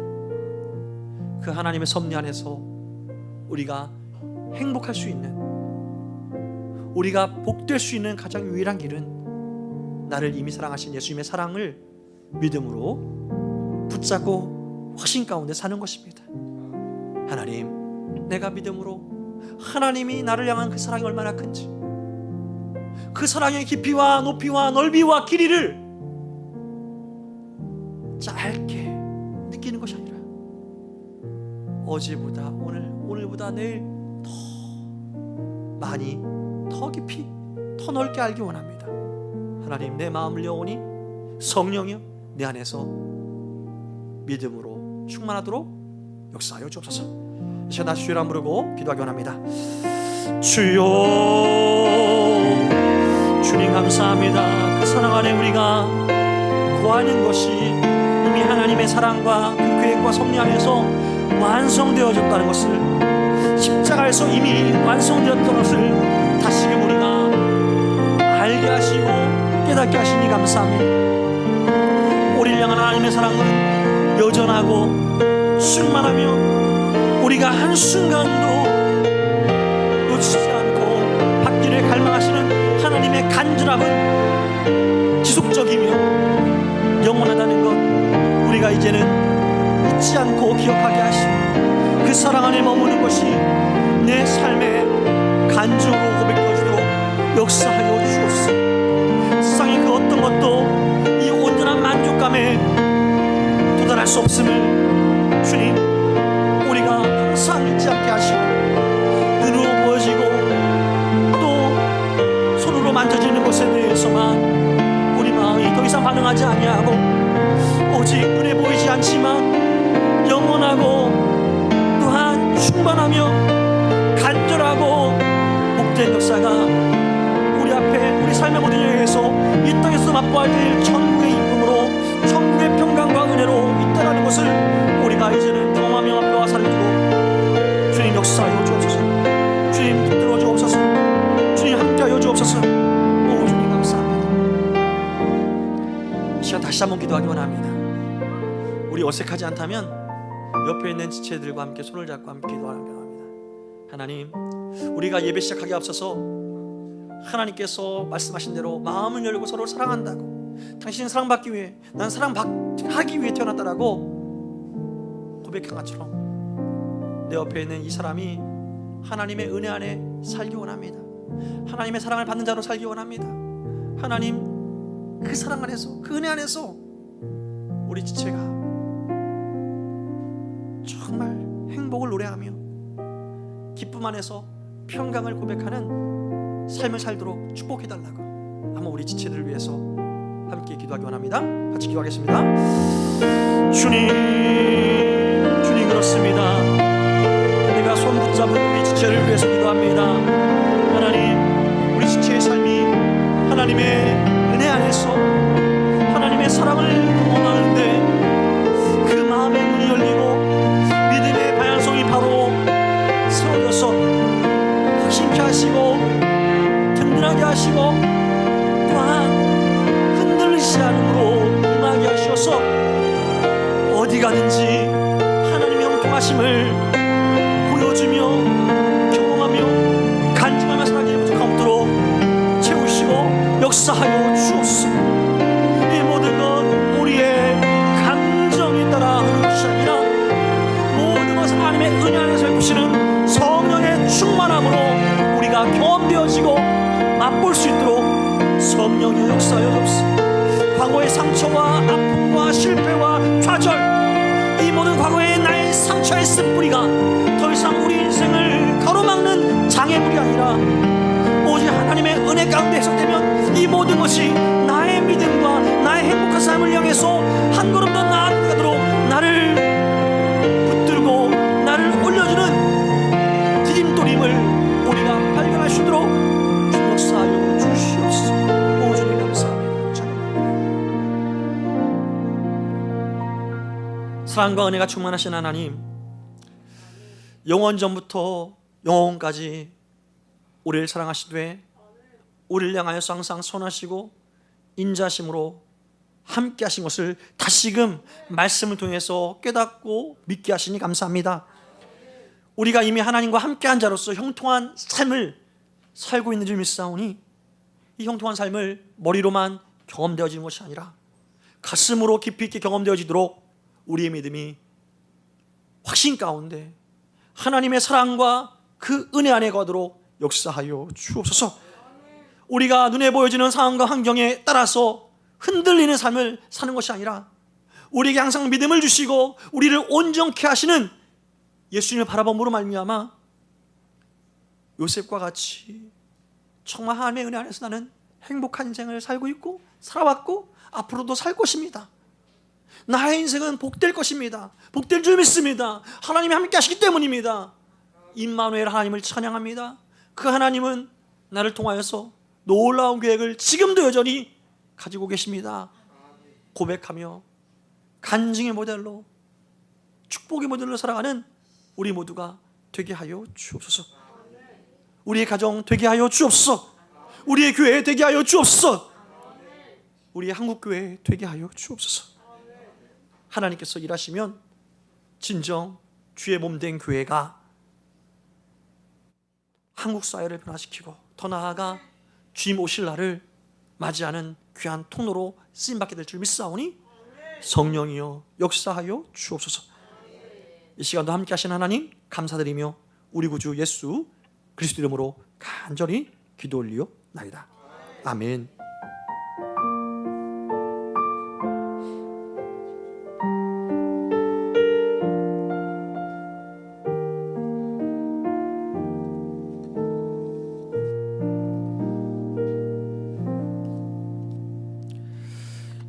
그 하나님의 섭리 안에서 우리가 행복할 수 있는, 우리가 복될 수 있는 가장 유일한 길은 나를 이미 사랑하신 예수님의 사랑을 믿음으로 붙잡고 확신 가운데 사는 것입니다. 하나님, 내가 믿음으로 하나님이 나를 향한 그 사랑이 얼마나 큰지, 그 사랑의 깊이와 높이와 넓이와 길이를 짧게 느끼는 것이 아니라 어제보다 오늘보다 내일 더 많이, 더 깊이, 더 넓게 알기 원합니다. 하나님, 내 마음을 영원히 성령이여 내 안에서 믿음으로 충만하도록 역사하여 주옵소서. 이 시간 다시 주여 이름 부르고 기도하기 원합니다. 주여, 주님 감사합니다. 그 사랑 안에 우리가 구하는 것이 이미 하나님의 사랑과 그 계획과 섭리 안에서 완성되어졌다는 것을, 십자가에서 이미 완성되었던 것을 다시금 우리가 알게 하시고 깨닫게 하시니 감사합니다. 우리를 향한 하나님의 사랑은 여전하고 충만하며 우리가 한순간도 놓치지 않고 받기를 갈망하시는 하나님의 간절함은 지속적이며 영원하다는 것 우리가 이제는 잊지 않고 기억하게 하시고, 그 사랑 안에 머무는 것이 내 삶의 간증으로 고백되어지도록 역사하여 주옵소서. 세상의 그 어떤 것도 이 온전한 만족감에 도달할 수 없음을 주님, 우리가 항상 잊지 않게 하시고, 눈으로 보여지고 또 손으로 만져지는 것에 대해서만 우리 마음이 더 이상 반응하지 아니하고, 오직 눈에 보이지 않지만 영원하고 또한 충만하며 간절하고 복된 역사가 우리 앞에, 우리 삶의 모든 여행에서 이 땅에서 맛보아야 될 천국의 기쁨으로, 천국의 평강과 은혜로 있다라는 것을 우리가 이제는 경험하며 앞에와 살도록 주님 역사하여 주옵소서. 주님 붙들어 주옵소서. 주님 함께하여 주옵소서. 오 주님 감사합니다. 이 시간 다시 한번 기도하기 원합니다. 우리 어색하지 않다면 옆에 있는 지체들과 함께 손을 잡고 함께 기도하기 원합니다. 하나님, 우리가 예배 시작하기 앞서서 하나님께서 말씀하신 대로 마음을 열고 서로 사랑한다고, 당신은 사랑받기 위해, 난 사랑하기 위해 태어났다라고 고백한 것처럼 내 옆에 있는 이 사람이 하나님의 은혜 안에 살기 원합니다. 하나님의 사랑을 받는 자로 살기 원합니다. 하나님, 그 사랑 안에서, 그 은혜 안에서 우리 지체가 정말 행복을 노래하며 기쁨 안에서 평강을 고백하는 삶을 살도록 축복해달라고 한번 우리 지체들을 위해서 함께 기도하기 원합니다. 같이 기도하겠습니다. 주님 그렇습니다. 내가 손 붙잡은 우리 지체를 위해서 기도합니다. 하나님, 우리 지체의 삶이 하나님의 은혜 안에서 하나님의 사랑을 경험하는데 그 마음의 문이 열리고 믿음의 방향성이 바로 세워져서 확신케 하시고 든든하게 하시고 또한 흔들리지 않음으로 임하게 하셔서 어디 가든지 하나님의 형통하심을 보여주며 경험하며 간증하며 살아가기에 부족함 없도록 채우시고 역사하여 주옵소서. 이 모든 것 우리의 감정에 따라 하는 것이 아니라 모든 것은 하나님의 은혜 안에서 베푸시는 성령의 충만함으로 우리가 경험되어지고 맛볼 수 있도록 성령의 역사하여 주옵소서. 과거의 상처와 아픔과 실패와 좌절, 이 모든 과거의 나의 상처의 쓴뿌리가 더 이상 우리 인생을 가로막는 장애물이 아니라 오직 하나님의 은혜 가운데 해석되면 이 모든 것이 나의 믿음과 나의 행복한 삶을 향해서 한 걸음 더 나아가도록 나를 붙들고 나를 올려주는 사랑과 은혜가 충만하신 하나님, 영원 전부터 영원까지 우리를 사랑하시되 우리를 향하여서 항상 선하시고 인자심으로 함께 하신 것을 다시금 말씀을 통해서 깨닫고 믿게 하시니 감사합니다. 우리가 이미 하나님과 함께한 자로서 형통한 삶을 살고 있는 줄 믿사오니 이 형통한 삶을 머리로만 경험되어지는 것이 아니라 가슴으로 깊이 있게 경험되어지도록 우리의 믿음이 확신 가운데 하나님의 사랑과 그 은혜 안에 거하도록 역사하여 주옵소서. 우리가 눈에 보여지는 상황과 환경에 따라서 흔들리는 삶을 사는 것이 아니라 우리에게 항상 믿음을 주시고 우리를 온전케 하시는 예수님을 바라봄으로 말미암아 요셉과 같이 정말 하나님의 은혜 안에서 나는 행복한 인생을 살고 있고 살아왔고 앞으로도 살 것입니다. 나의 인생은 복될 것입니다. 복될 줄 믿습니다. 하나님이 함께 하시기 때문입니다. 임마누엘 하나님을 찬양합니다. 그 하나님은 나를 통하여서 놀라운 계획을 지금도 여전히 가지고 계십니다. 고백하며 간증의 모델로 축복의 모델로 살아가는 우리 모두가 되게 하여 주옵소서. 우리의 가정 되게 하여 주옵소서. 우리의 교회 되게 하여 주옵소서. 우리의 한국교회 되게 하여 주옵소서. 하나님께서 일하시면 진정 주의 몸된 교회가 한국 사회를 변화시키고 더 나아가 주님 오실 날을 맞이하는 귀한 통로로 쓰임받게 될 줄 믿사오니 성령이여 역사하여 주옵소서. 이 시간도 함께 하신 하나님 감사드리며 우리 구주 예수 그리스도 이름으로 간절히 기도 올리옵나이다. 아멘.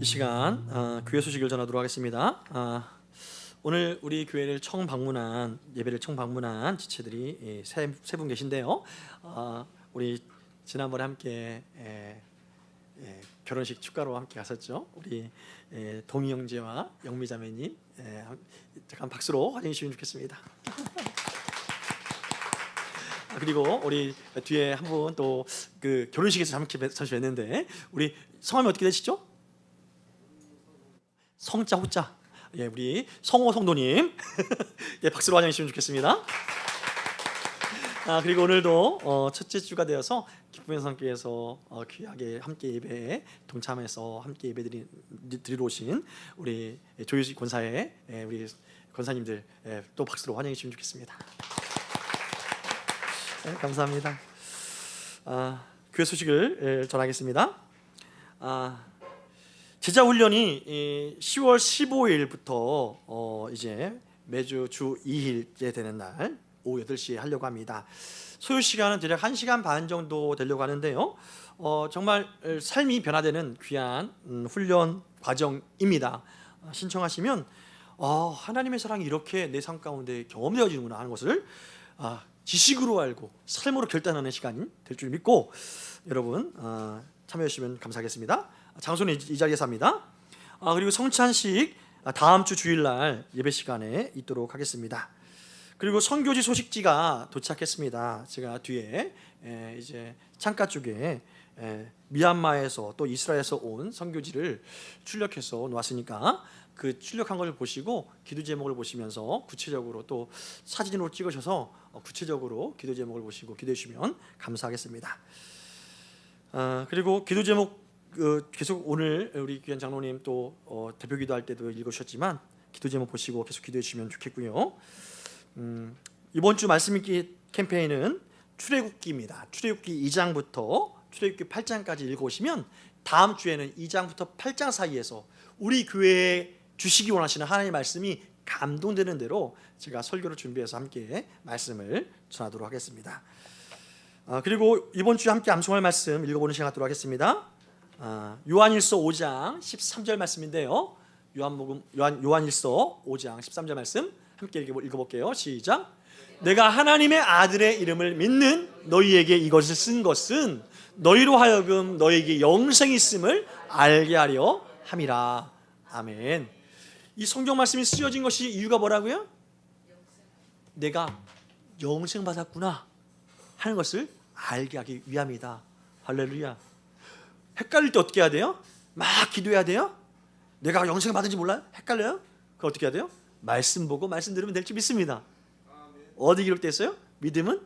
이 시간 교회 소식을 전하도록 하겠습니다. 오늘 우리 교회를 처음 방문한 예배를 처음 방문한 지체들이 세 분 계신데요. 우리 지난번에 함께 결혼식 축가로 함께 갔었죠. 우리 동희 형제와 영미 자매님 잠깐 박수로 환영해 주시면 좋겠습니다. 그리고 우리 뒤에 한 분 또 그 결혼식에서 잠시 뵀는데 우리 성함이 어떻게 되시죠? 성자 호자. 예, 우리 성호 성도님 예, 박수로 환영해 주시면 좋겠습니다. 그리고 오늘도 첫째 주가 되어서 기쁨의 성교에서 귀하게 함께 예배에 동참해서 함께 예배 드리러 오신 우리 조유식 권사의 우리 권사님들 또 박수로 환영해 주시면 좋겠습니다. 네, 감사합니다. 교회 소식을 전하겠습니다. 제자 훈련이 10월 15일부터 이제 매주 주 2일째 되는 날 오후 8시에 하려고 합니다. 소요 시간은 대략 1시간 반 정도 되려고 하는데요. 정말 삶이 변화되는 귀한 훈련 과정입니다. 신청하시면 하나님의 사랑이 이렇게 내 삶 가운데 경험되어지는구나 하는 것을 지식으로 알고 삶으로 결단하는 시간이 될 줄 믿고 여러분 참여해 주시면 감사하겠습니다. 장소는 이 자리에서 합니다. 그리고 성찬식 다음 주 주일날 예배 시간에 있도록 하겠습니다. 그리고 선교지 소식지가 도착했습니다. 제가 뒤에 이제 창가 쪽에 미얀마에서 또 이스라엘에서 온 선교지를 출력해서 놓았으니까 그 출력한 걸 보시고 기도 제목을 보시면서 구체적으로 또 사진으로 찍으셔서 구체적으로 기도 제목을 보시고 기도해 주시면 감사하겠습니다. 그리고 기도 제목 계속 오늘 우리 귀한 장로님 또 대표 기도할 때도 읽으셨지만 기도 제목 보시고 계속 기도해 주시면 좋겠고요. 이번 주 말씀 읽기 캠페인은 출애굽기입니다. 출애굽기 2장부터 출애굽기 8장까지 읽어오시면 다음 주에는 2장부터 8장 사이에서 우리 교회에 주시기 원하시는 하나님의 말씀이 감동되는 대로 제가 설교를 준비해서 함께 말씀을 전하도록 하겠습니다. 그리고 이번 주에 함께 암송할 말씀 읽어보는 시간 갖도록 하겠습니다. 요한일서 5장 13절 말씀인데요. 요한일서 5장 13절 말씀 함께 읽어볼게요. 시작. 내가 하나님의 아들의 이름을 믿는 너희에게 이것을 쓴 것은 너희로 하여금 너희에게 영생이 있음을 알게 하려 함이라. 아멘. 이 성경 말씀이 쓰여진 것이 이유가 뭐라고요? 내가 영생 받았구나 하는 것을 알게 하기 위함이다. 할렐루야. 헷갈릴 때 어떻게 해야 돼요? 막 기도해야 돼요? 내가 영생 받은지 몰라요? 헷갈려요? 그거 어떻게 해야 돼요? 말씀 보고 말씀 들으면 될 줄 믿습니다. 어디 기록되어 있어요? 믿음은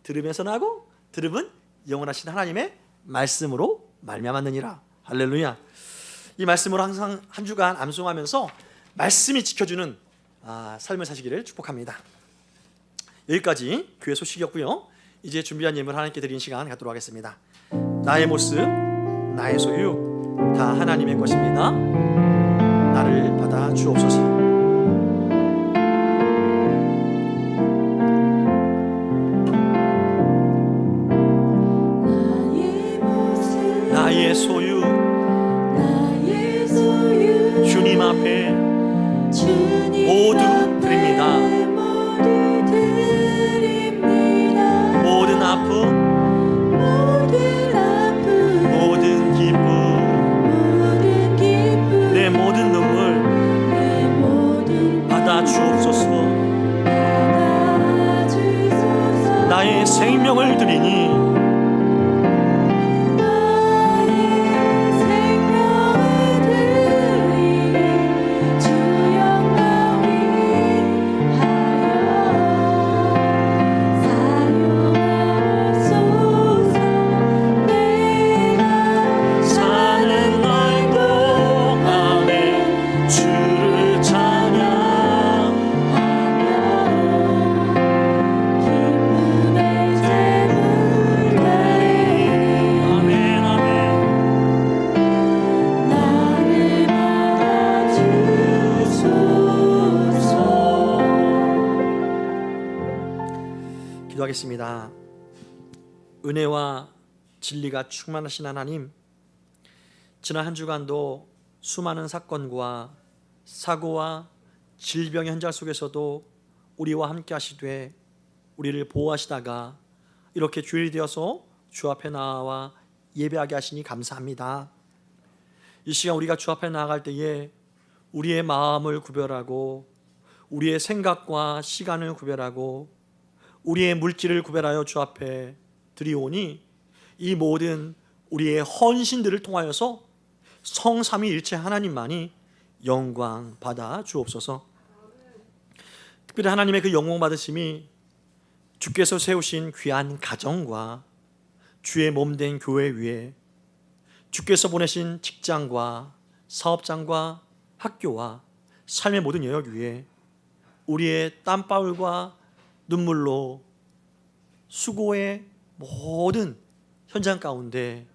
들으면서 나고 들음은 영원하신 하나님의 말씀으로 말미암았느니라. 할렐루야. 이 말씀으로 항상 한 주간 암송하면서 말씀이 지켜주는 삶을 사시기를 축복합니다. 여기까지 교회 소식이었고요. 이제 준비한 예물 하나님께 드리는 시간 갖도록 하겠습니다. 나의 모습, 나의 소유 다 하나님의 것입니다. 나를 받아 주옵소서. 나의 소유 주님 앞에 모두 드립니다. 모든 아픔, 모든 기쁨, 내 모든 눈물 받아 주옵소서. 나의 생명을 드리니 기도하겠습니다. 은혜와 진리가 충만하신 하나님, 지난 한 주간도 수많은 사건과 사고와 질병의 현장 속에서도 우리와 함께 하시되 우리를 보호하시다가 이렇게 주일이 되어서 주 앞에 나와 예배하게 하시니 감사합니다. 이 시간 우리가 주 앞에 나아갈 때에 우리의 마음을 구별하고 우리의 생각과 시간을 구별하고 우리의 물질을 구별하여 주 앞에 드리오니 이 모든 우리의 헌신들을 통하여서 성삼위일체 하나님만이 영광 받아 주옵소서. 특별히 하나님의 그 영광 받으심이 주께서 세우신 귀한 가정과 주의 몸된 교회 위에 주께서 보내신 직장과 사업장과 학교와 삶의 모든 영역 위에 우리의 땀방울과 눈물로 수고의 모든 현장 가운데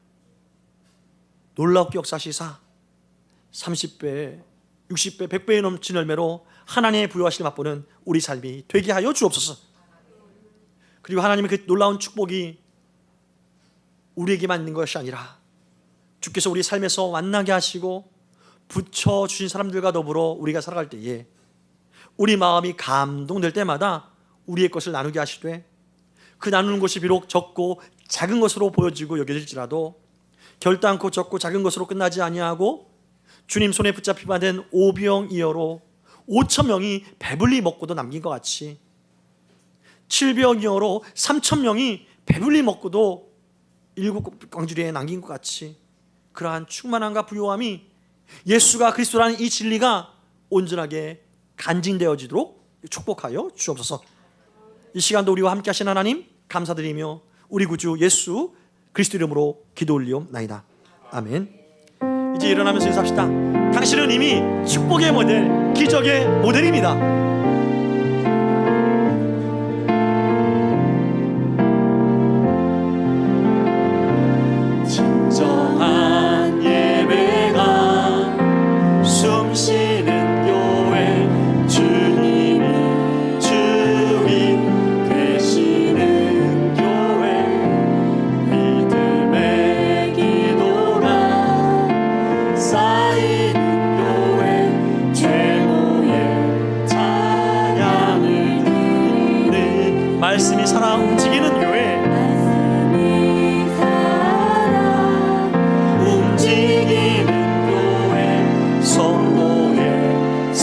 놀랍게 역사시사 30배, 60배, 100배에 넘친 열매로 하나님의 부여하실 맛보는 우리 삶이 되게 하여 주옵소서. 그리고 하나님의 그 놀라운 축복이 우리에게만 있는 것이 아니라 주께서 우리 삶에서 만나게 하시고 붙여주신 사람들과 더불어 우리가 살아갈 때에 우리 마음이 감동될 때마다 우리의 것을 나누게 하시되 그 나누는 것이 비록 적고 작은 것으로 보여지고 여겨질지라도 결단코 적고 작은 것으로 끝나지 아니하고 주님 손에 붙잡히만 된 오병이어로 5,000명이 배불리 먹고도 남긴 것 같이 7병이어로 3,000명이 배불리 먹고도 7광주리에 남긴 것 같이 그러한 충만함과 부요함이 예수가 그리스도라는 이 진리가 온전하게 간증되어지도록 축복하여 주옵소서. 이 시간도 우리와 함께 하신 하나님 감사드리며 우리 구주 예수 그리스도 이름으로 기도 올리옵나이다. 아멘. 이제 일어나면서 인사합시다. 당신은 이미 축복의 모델, 기적의 모델입니다. 진정한 예배가 숨쉬는 교회 주님이 주인 되시는 교회 믿음의 기도가 쌓이는 교회 최고의 찬양을 듣는 말씀이 살아 움직이는 교회 움직이는 교회 성도의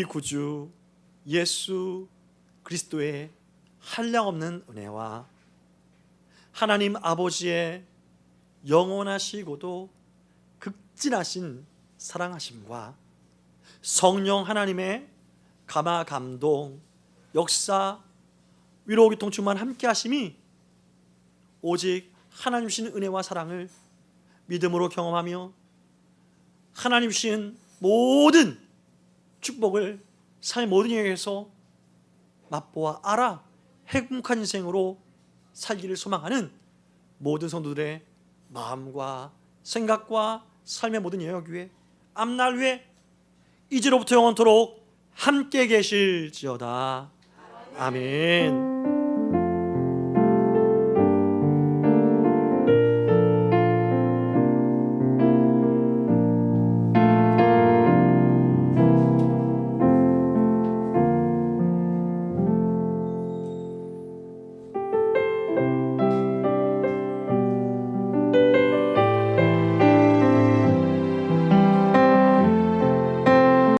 우리 구주 예수 그리스도의 한량없는 은혜와 하나님 아버지의 영원하시고도 극진하신 사랑하심과 성령 하나님의 감화 감동 역사 위로 기통 충만 함께 하심이 오직 하나님 주신 은혜와 사랑을 믿음으로 경험하며 하나님 주신 모든 축복을 삶의 모든 영역에서 맛보아 알아 행복한 인생으로 살기를 소망하는 모든 성도들의 마음과 생각과 삶의 모든 영역 위에 앞날 위에 이제로부터 영원토록 함께 계실지어다. 아멘.